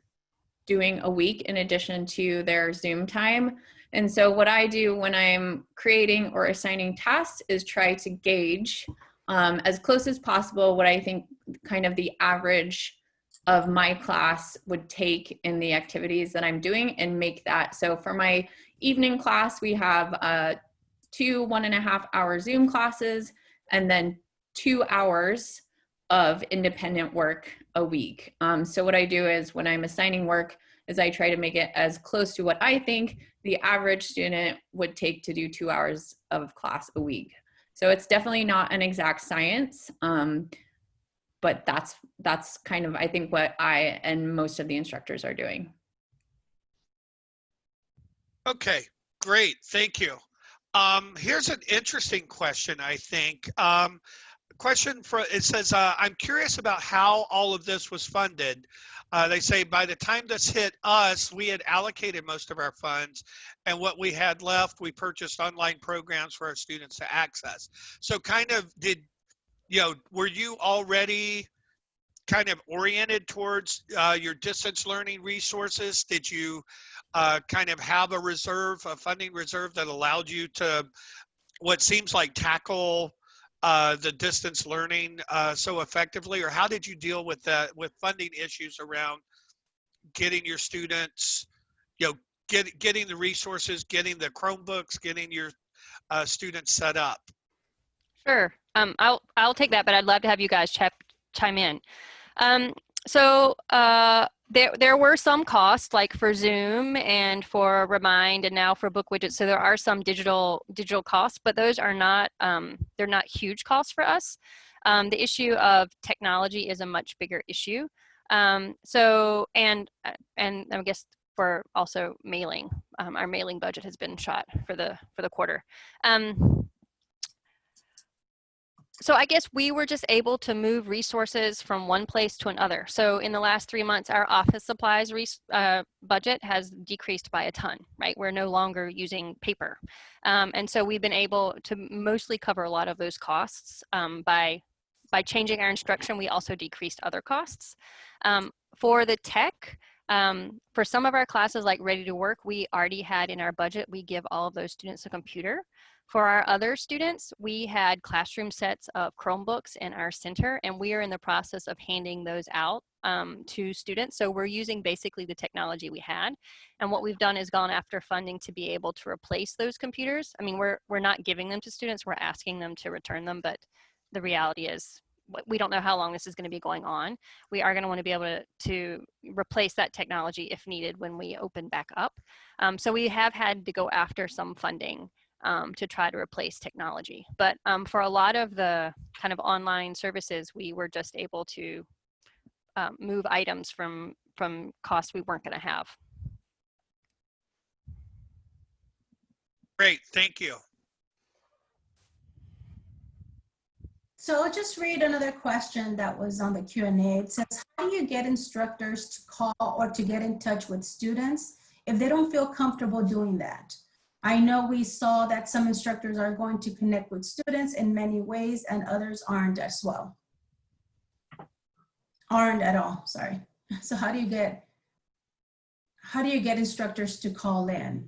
doing a week in addition to their Zoom time. And so what I do when I'm creating or assigning tasks is try to gauge as close as possible what I think kind of the average of my class would take in the activities that I'm doing and make that. So for my evening class, we have 2 1.5 hour Zoom classes and then 2 hours of independent work a week. So what I do is when I'm assigning work is I try to make it as close to what I think the average student would take to do 2 hours of class a week. So it's definitely not an exact science. But that's kind of, I think, what I and most of the instructors are doing. Okay, great, thank you. Here's an interesting question, I think. Question for, it says, I'm curious about how all of this was funded. They say by the time this hit us, we had allocated most of our funds, and what we had left, we purchased online programs for our students to access. So kind of were you already kind of oriented towards your distance learning resources? Did you kind of have a reserve, a funding reserve that allowed you to what seems like tackle the distance learning so effectively? Or how did you deal with that, with funding issues around getting your students, getting the resources, getting the Chromebooks, getting your students set up? Sure. I'll take that, but I'd love to have you guys chime in. So there were some costs, like for Zoom and for Remind and now for Bookwidgets. So there are some digital costs, but those are not they're not huge costs for us. The issue of technology is a much bigger issue. So and I guess for also mailing, our mailing budget has been shot for the quarter. So I guess we were just able to move resources from one place to another. So in the last 3 months, our office supplies budget has decreased by a ton, right? We're no longer using paper. And so we've been able to mostly cover a lot of those costs. By changing our instruction, we also decreased other costs. For the tech, for some of our classes like Ready to Work, we already had in our budget, we give all of those students a computer. For our other students, we had classroom sets of Chromebooks in our center, and we are in the process of handing those out to students. So we're using basically the technology we had. And what we've done is gone after funding to be able to replace those computers. I mean, we're not giving them to students, we're asking them to return them, but the reality is we don't know how long this is going to be going on. We are going to want to be able to replace that technology if needed when we open back up. So we have had to go after some funding to try to replace technology. But for a lot of the kind of online services, we were just able to move items from costs we weren't going to have. Great, thank you. So I'll just read another question that was on the Q&A. It says, how do you get instructors to call or to get in touch with students if they don't feel comfortable doing that? I know we saw that some instructors are going to connect with students in many ways and others aren't as well. Aren't at all, sorry. So how do you get instructors to call in?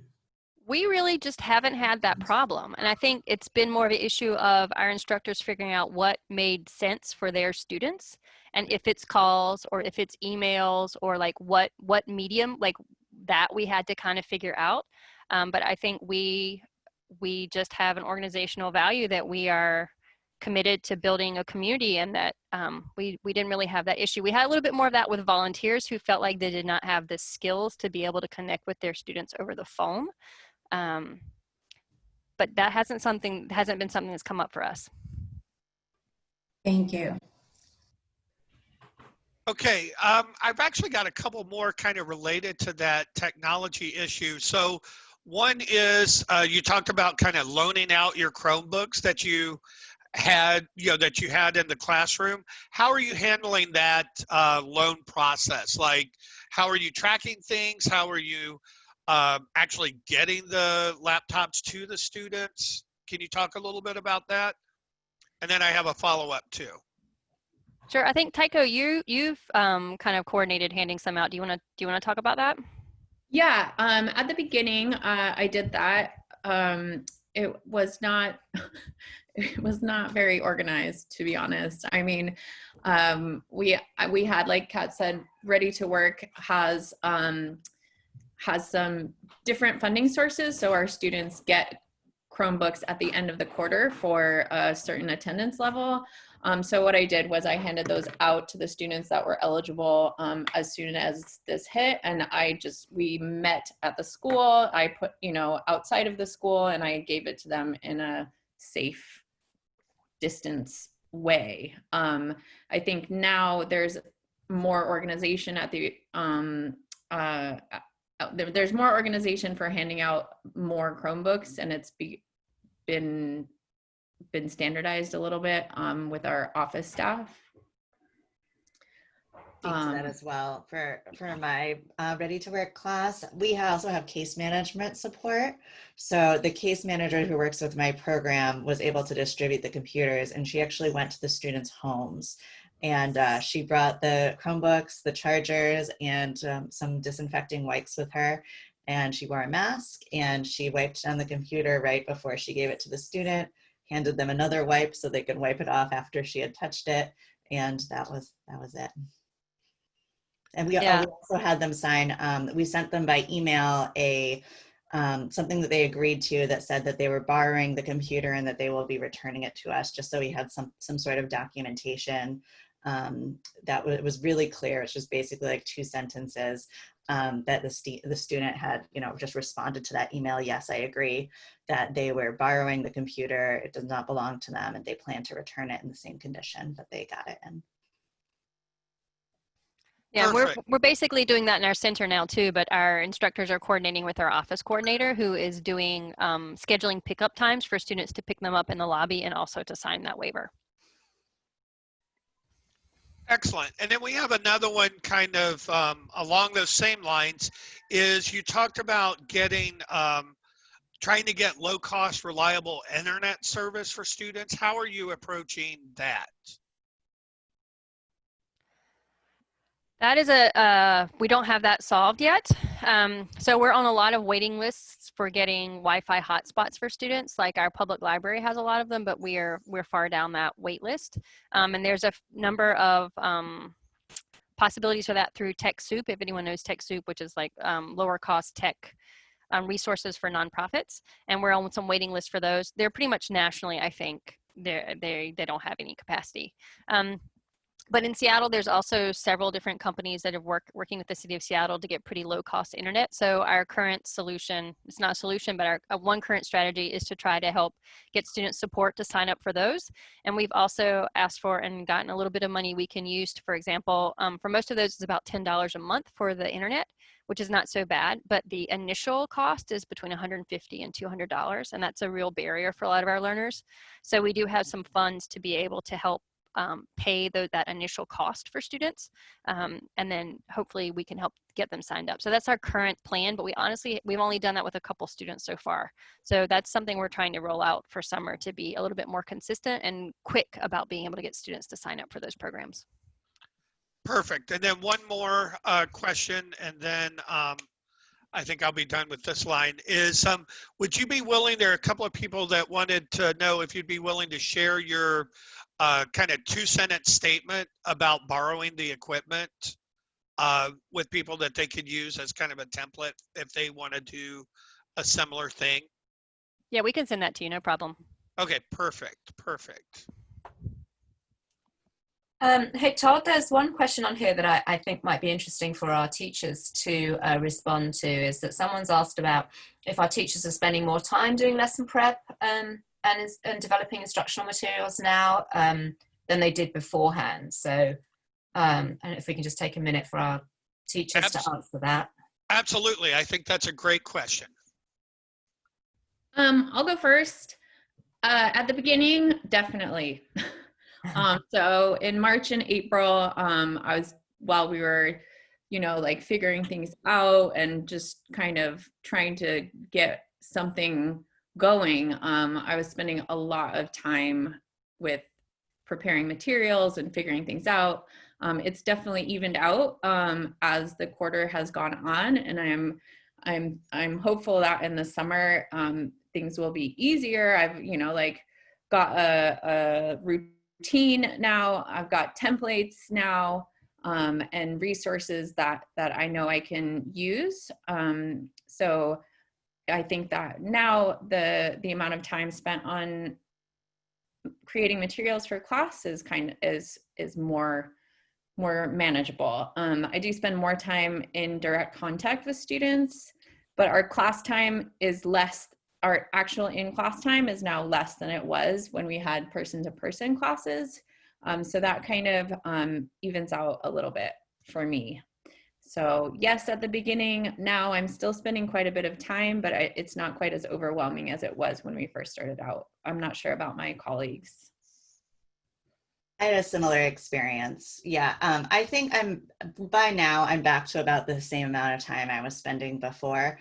We really just haven't had that problem. And I think it's been more of an issue of our instructors figuring out what made sense for their students. And if it's calls or if it's emails or like what medium, like that we had to kind of figure out. But I think we just have an organizational value that we are committed to building a community, and that we didn't really have that issue. We had a little bit more of that with volunteers who felt like they did not have the skills to be able to connect with their students over the phone. But that hasn't been something that's come up for us. Thank you. Okay, I've actually got a couple more kind of related to that technology issue. So one is you talked about kind of loaning out your Chromebooks that you had, that you had in the classroom. How are you handling that loan process? Like, how are you tracking things? How are you actually getting the laptops to the students? Can you talk a little bit about that? And then I have a follow-up too. Sure. I think Taiko, you've kind of coordinated handing some out. Do you want to talk about that? Yeah. At the beginning, I did that. It was not very organized, to be honest. I mean, we had, like Kat said, Ready to Work has some different funding sources. So our students get Chromebooks at the end of the quarter for a certain attendance level. So what I did was I handed those out to the students that were eligible as soon as this hit. And we met at the school. I put, outside of the school, and I gave it to them in a safe distance way. I think now there's more organization at the, there's more organization for handing out more Chromebooks, and it's been standardized a little bit with our office staff. Thanks for that as well. For my Ready to Work class, we also have case management support. So the case manager who works with my program was able to distribute the computers, and she actually went to the students' homes. And she brought the Chromebooks, the chargers, and some disinfecting wipes with her. And she wore a mask, and she wiped down the computer right before she gave it to the student, handed them another wipe so they could wipe it off after she had touched it. And that was it. And we also had them sign, we sent them by email something that they agreed to that said that they were borrowing the computer and that they will be returning it to us, just so we had some sort of documentation. It was really clear. It's just basically like 2 sentences that the student had, just responded to that email. Yes, I agree that they were borrowing the computer. It does not belong to them, and they plan to return it in the same condition that they got it in. Yeah, we're basically doing that in our center now too, but our instructors are coordinating with our office coordinator, who is doing scheduling pickup times for students to pick them up in the lobby and also to sign that waiver. Excellent. And then we have another one kind of along those same lines, is you talked about getting, trying to get low-cost, reliable internet service for students. How are you approaching that? That is we don't have that solved yet. So we're on a lot of waiting lists for getting Wi-Fi hotspots for students. Like our public library has a lot of them, but we're far down that wait list. And there's a number of possibilities for that through TechSoup, if anyone knows TechSoup, which is like lower cost tech resources for nonprofits. And we're on some waiting lists for those. They're pretty much nationally, I think, they don't have any capacity. But in Seattle, there's also several different companies that are working with the city of Seattle to get pretty low cost internet. So our current solution, it's not a solution, but our one current strategy is to try to help get student support to sign up for those. And we've also asked for and gotten a little bit of money we can use to, for example, for most of those it's about $10 a month for the internet, which is not so bad, but the initial cost is between $150 and $200, and that's a real barrier for a lot of our learners. So we do have some funds to be able to help pay that initial cost for students. And then hopefully we can help get them signed up. So that's our current plan, but we've only done that with a couple students so far. So that's something we're trying to roll out for summer to be a little bit more consistent and quick about being able to get students to sign up for those programs. Perfect. And then one more question, and then I think I'll be done with this line is, would you be willing, there are a couple of people that wanted to know if you'd be willing to share your kind of 2-sentence statement about borrowing the equipment with people that they could use as kind of a template if they want to do a similar thing? Yeah, we can send that to you, no problem. Okay, perfect, perfect. Hey, Todd, there's one question on here that I think might be interesting for our teachers to respond to, is that someone's asked about if our teachers are spending more time doing lesson prep and developing instructional materials now than they did beforehand. So I don't know if we can just take a minute for our teachers to answer that. Absolutely, I think that's a great question. I'll go first. At the beginning, definitely. So in March and April, while we were, like figuring things out and just kind of trying to get something going, I was spending a lot of time with preparing materials and figuring things out. It's definitely evened out as the quarter has gone on, and I'm hopeful that in the summer things will be easier. I've got a routine now. I've got templates now and resources that I know I can use. So I think that now the amount of time spent on creating materials for class is more manageable. I do spend more time in direct contact with students, but our class time is less. Our actual in-class time is now less than it was when we had person-to-person classes. So that kind of evens out a little bit for me. So yes, at the beginning, now I'm still spending quite a bit of time, but it's not quite as overwhelming as it was when we first started out. I'm not sure about my colleagues. I had a similar experience. Yeah, I think by now I'm back to about the same amount of time I was spending before.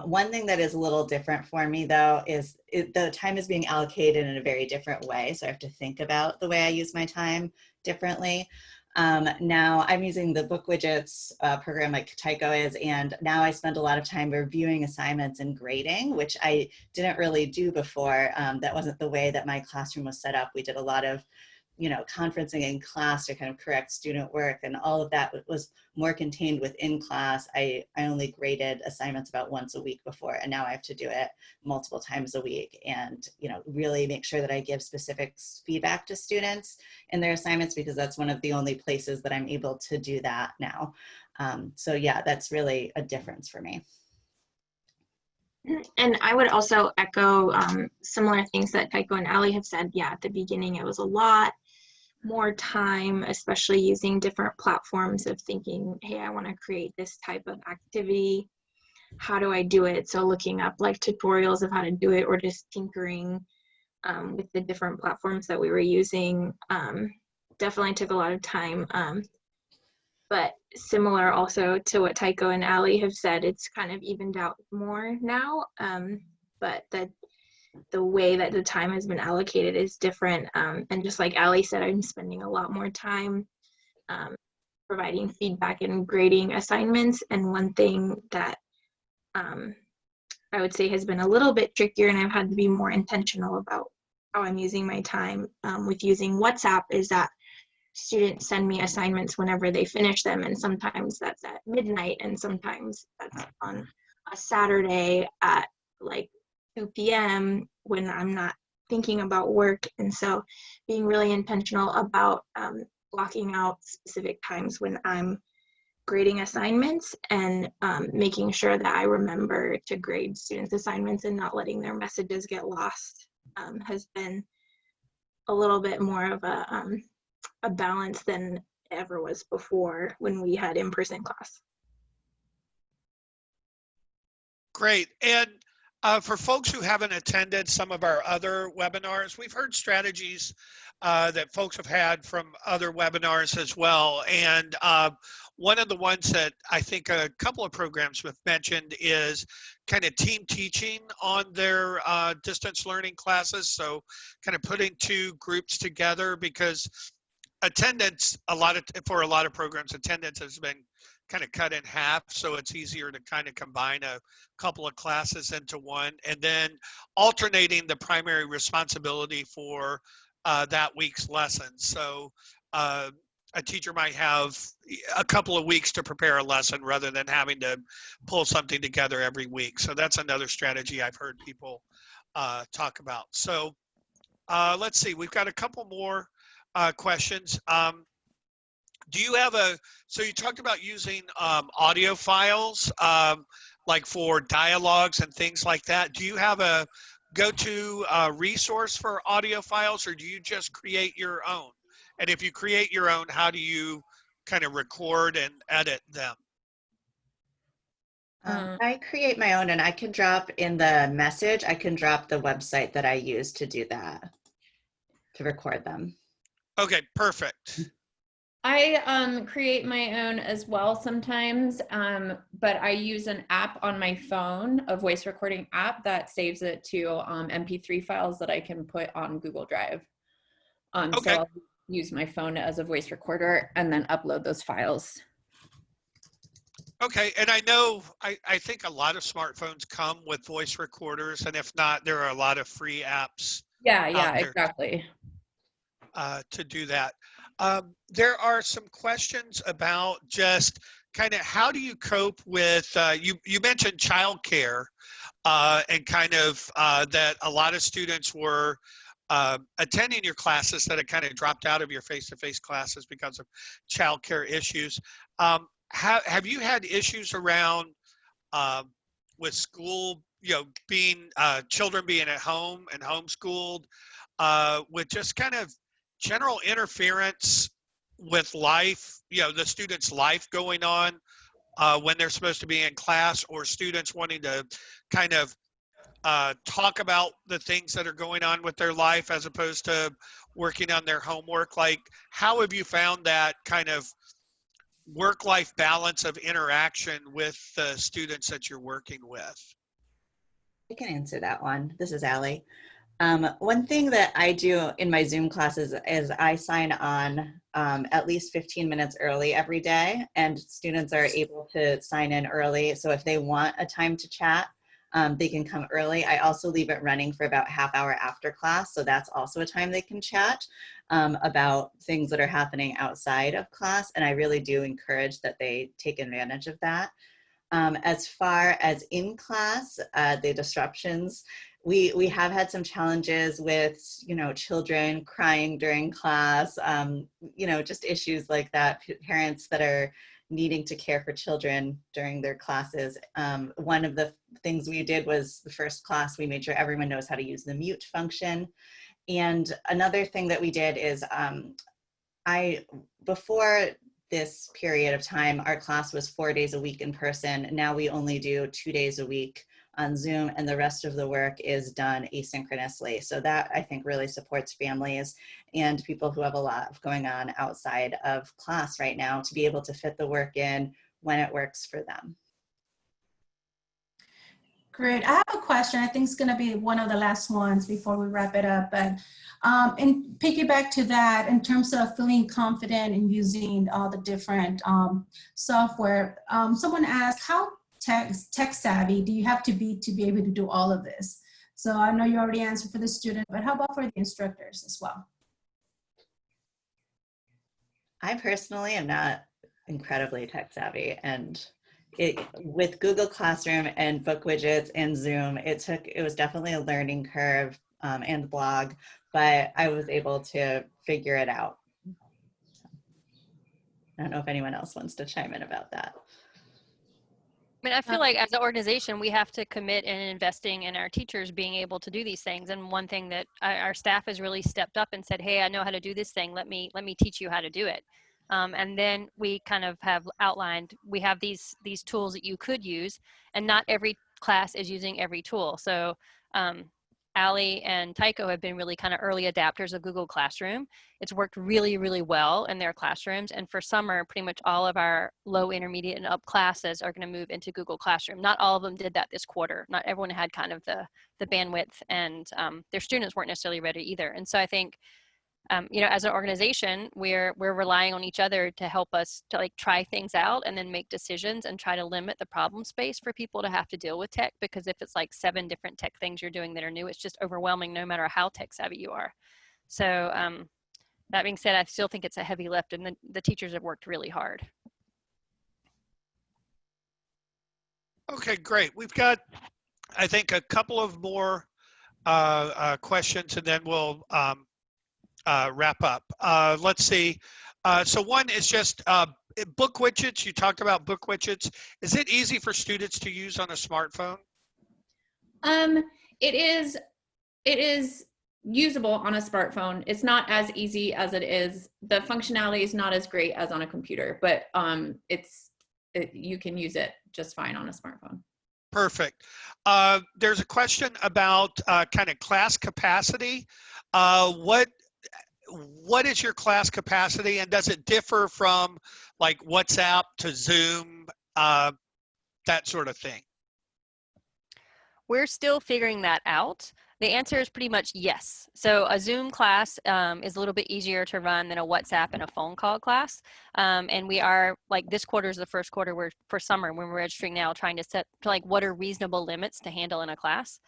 One thing that is a little different for me though is the time is being allocated in a very different way. So I have to think about the way I use my time differently. Now I'm using the Bookwidgets program like Taiko is, and now I spend a lot of time reviewing assignments and grading, which I didn't really do before. That wasn't the way that my classroom was set up. We did a lot of conferencing in class to kind of correct student work, and all of that was more contained within class. I only graded assignments about once a week before, and now I have to do it multiple times a week, and really make sure that I give specific feedback to students in their assignments, because that's one of the only places that I'm able to do that now. So yeah, that's really a difference for me. And I would also echo similar things that Taiko and Ali have said. Yeah, at the beginning it was a lot more time, especially using different platforms of thinking, hey, I want to create this type of activity. How do I do it? So looking up like tutorials of how to do it, or just tinkering with the different platforms that we were using. Definitely took a lot of time. But similar also to what Taiko and Ali have said, it's kind of evened out more now. But the way that the time has been allocated is different. And just like Ali said, I'm spending a lot more time providing feedback and grading assignments. And one thing that I would say has been a little bit trickier, and I've had to be more intentional about how I'm using my time with using WhatsApp, is that students send me assignments whenever they finish them, and sometimes that's at midnight, and sometimes that's on a Saturday at like 2 p.m. when I'm not thinking about work. And so being really intentional about blocking out specific times when I'm grading assignments, and making sure that I remember to grade students' assignments and not letting their messages get lost has been a little bit more of a balance than ever was before when we had in-person class. Great. And For folks who haven't attended some of our other webinars, we've heard strategies that folks have had from other webinars as well. And one of the ones that I think a couple of programs have mentioned is kind of team teaching on their distance learning classes. So kind of putting two groups together, because attendance, for a lot of programs, attendance has been kind of cut in half, so it's easier to kind of combine a couple of classes into one, and then alternating the primary responsibility for that week's lesson. So a teacher might have a couple of weeks to prepare a lesson rather than having to pull something together every week. So that's another strategy I've heard people talk about. So let's see, we've got a couple more questions. Do you have so you talked about using audio files, like for dialogues and things like that. Do you have a go-to resource for audio files, or do you just create your own? And if you create your own, how do you kind of record and edit them? I create my own, and I can drop in the message, I can drop the website that I use to do that, to record them. Okay, perfect. I create my own as well sometimes, but I use an app on my phone, a voice recording app that saves it to MP3 files that I can put on Google Drive. Okay. So I'll use my phone as a voice recorder and then upload those files. Okay, and I know, I think a lot of smartphones come with voice recorders, and if not, there are a lot of free apps. Yeah, exactly. To do that. There are some questions about just kind of how do you cope with, you mentioned childcare, and kind of that a lot of students were attending your classes that had kind of dropped out of your face-to-face classes because of childcare issues. Have you had issues around with school, being children being at home and homeschooled, with just kind of general interference with life, the student's life going on when they're supposed to be in class, or students wanting to kind of talk about the things that are going on with their life as opposed to working on their homework? Like, how have you found that kind of work-life balance of interaction with the students that you're working with? I can answer that one. This is Allie. One thing that I do in my Zoom classes is I sign on at least 15 minutes early every day, and students are able to sign in early. So if they want a time to chat, they can come early. I also leave it running for about half hour after class. So that's also a time they can chat about things that are happening outside of class. And I really do encourage that they take advantage of that. As far as in class, the disruptions, we have had some challenges with, children crying during class, just issues like that, parents that are needing to care for children during their classes. One of the things we did was the first class, we made sure everyone knows how to use the mute function. And another thing that we did is before this period of time, our class was 4 days a week in person. Now we only do 2 days a week on Zoom, and the rest of the work is done asynchronously. So that, I think, really supports families and people who have a lot going on outside of class right now to be able to fit the work in when it works for them. Great. I have a question. I think it's going to be one of the last ones before we wrap it up. But and piggyback to that, in terms of feeling confident in using all the different software, someone asked, how tech savvy do you have to be able to do all of this? So I know you already answered for the student, but how about for the instructors as well? I personally am not incredibly tech savvy, and with Google Classroom and Bookwidgets and Zoom, it was definitely a learning curve, and blog, but I was able to figure it out. I don't know if anyone else wants to chime in about that. I mean, I feel like as an organization, we have to commit in investing in our teachers being able to do these things. And one thing that our staff has really stepped up and said, hey, I know how to do this thing. Let me teach you how to do it. And then we kind of have outlined, we have these tools that you could use, and not every class is using every tool. So Allie and Taiko have been really kind of early adapters of Google Classroom. It's worked really, really well in their classrooms. And for summer, pretty much all of our low, intermediate, and up classes are going to move into Google Classroom. Not all of them did that this quarter. Not everyone had kind of the bandwidth, and their students weren't necessarily ready either. And so I think, you know, as an organization, we're relying on each other to help us to like try things out and then make decisions and try to limit the problem space for people to have to deal with tech, because if it's like 7 different tech things you're doing that are new, it's just overwhelming no matter how tech savvy you are. So that being said, I still think it's a heavy lift, and the teachers have worked really hard. Okay, great. We've got, I think, a couple of more questions, and then we'll wrap up. Let's see. So one is just Bookwidgets. You talked about Bookwidgets. Is it easy for students to use on a smartphone? It is usable on a smartphone. It's not as easy as it is. The functionality is not as great as on a computer, but you can use it just fine on a smartphone. Perfect. There's a question about kind of class capacity. What is your class capacity, and does it differ from like WhatsApp to Zoom, that sort of thing? We're still figuring that out. The answer is pretty much yes. So a Zoom class is a little bit easier to run than a WhatsApp and a phone call class. And we are, like, this quarter is the first quarter for summer when we're registering now, trying to set like what are reasonable limits to handle in a class.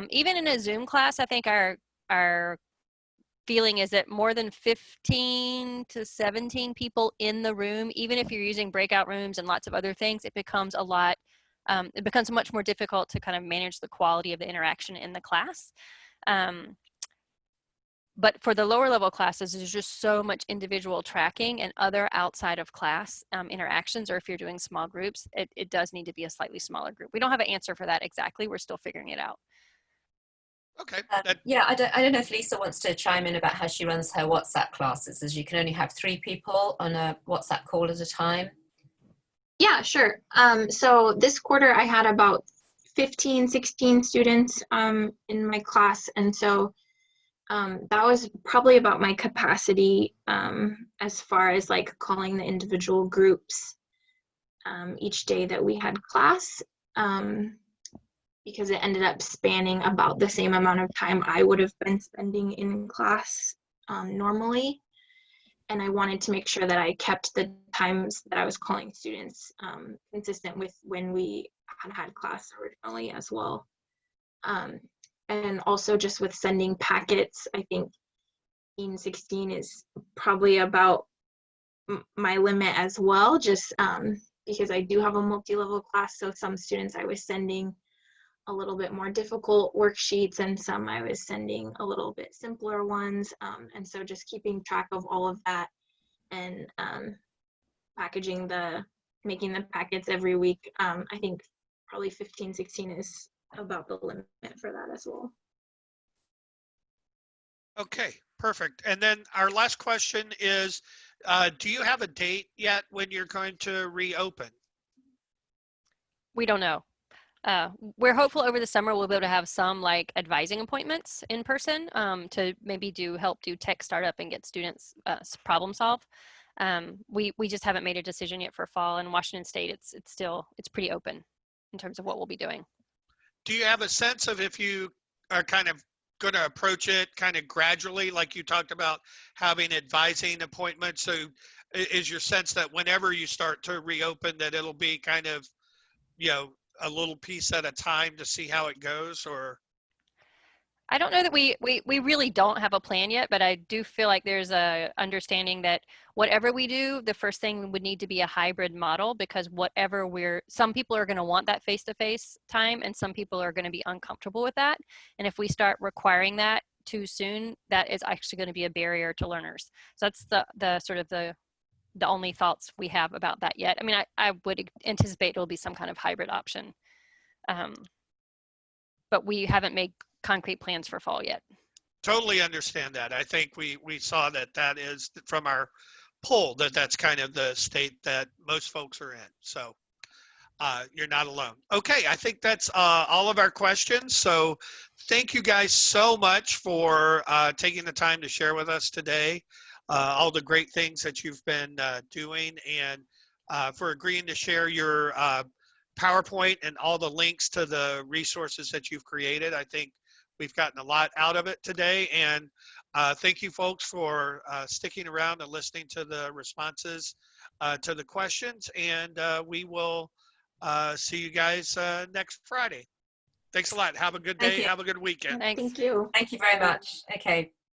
Even in a Zoom class, I think our feeling is that more than 15 to 17 people in the room, even if you're using breakout rooms and lots of other things, it becomes a lot, it becomes much more difficult to kind of manage the quality of the interaction in the class. But for the lower level classes, there's just so much individual tracking and other outside of class interactions, or if you're doing small groups, it does need to be a slightly smaller group. We don't have an answer for that exactly. We're still figuring it out. Okay. Yeah, I don't know if Lisa wants to chime in about how she runs her WhatsApp classes, as you can only have 3 people on a WhatsApp call at a time. Yeah, sure. So this quarter I had about 15, 16 students in my class. And so that was probably about my capacity as far as like calling the individual groups each day that we had class. Because it ended up spanning about the same amount of time I would have been spending in class normally. And I wanted to make sure that I kept the times that I was calling students consistent with when we had class originally as well. And also just with sending packets, I think 16 is probably about my limit as well, just because I do have a multi-level class. So some students I was sending a little bit more difficult worksheets, and some I was sending a little bit simpler ones. And so just keeping track of all of that and making the packets every week. I think probably 15, 16 is about the limit for that as well. Okay, perfect. And then our last question is, do you have a date yet when you're going to reopen? We don't know. We're hopeful over the summer we'll be able to have some like advising appointments in person to maybe help do tech startup and get students problem solve. We just haven't made a decision yet for fall. In Washington State, it's pretty open in terms of what we'll be doing. Do you have a sense of if you are kind of going to approach it kind of gradually, like you talked about having advising appointments? So is your sense that whenever you start to reopen that it'll be kind of, you know, a little piece at a time to see how it goes? Or I don't know that we really don't have a plan yet, but I do feel like there's a understanding that whatever we do, the first thing would need to be a hybrid model, because some people are going to want that face-to-face time and some people are going to be uncomfortable with that. And if we start requiring that too soon, that is actually going to be a barrier to learners. So that's the sort of the only thoughts we have about that yet. I mean, I would anticipate it'll be some kind of hybrid option. But we haven't made concrete plans for fall yet. Totally understand that. I think we saw that is from our poll that's kind of the state that most folks are in. So You're not alone. Okay, I think that's all of our questions. So thank you guys so much for taking the time to share with us today, all the great things that you've been doing, and for agreeing to share your PowerPoint and all the links to the resources that you've created. I think we've gotten a lot out of it today. And thank you folks for sticking around and listening to the responses to the questions. And we will see you guys next Friday. Thanks a lot. Have a good day. Have a good weekend. Thanks. Thank you. Thank you very much. Okay.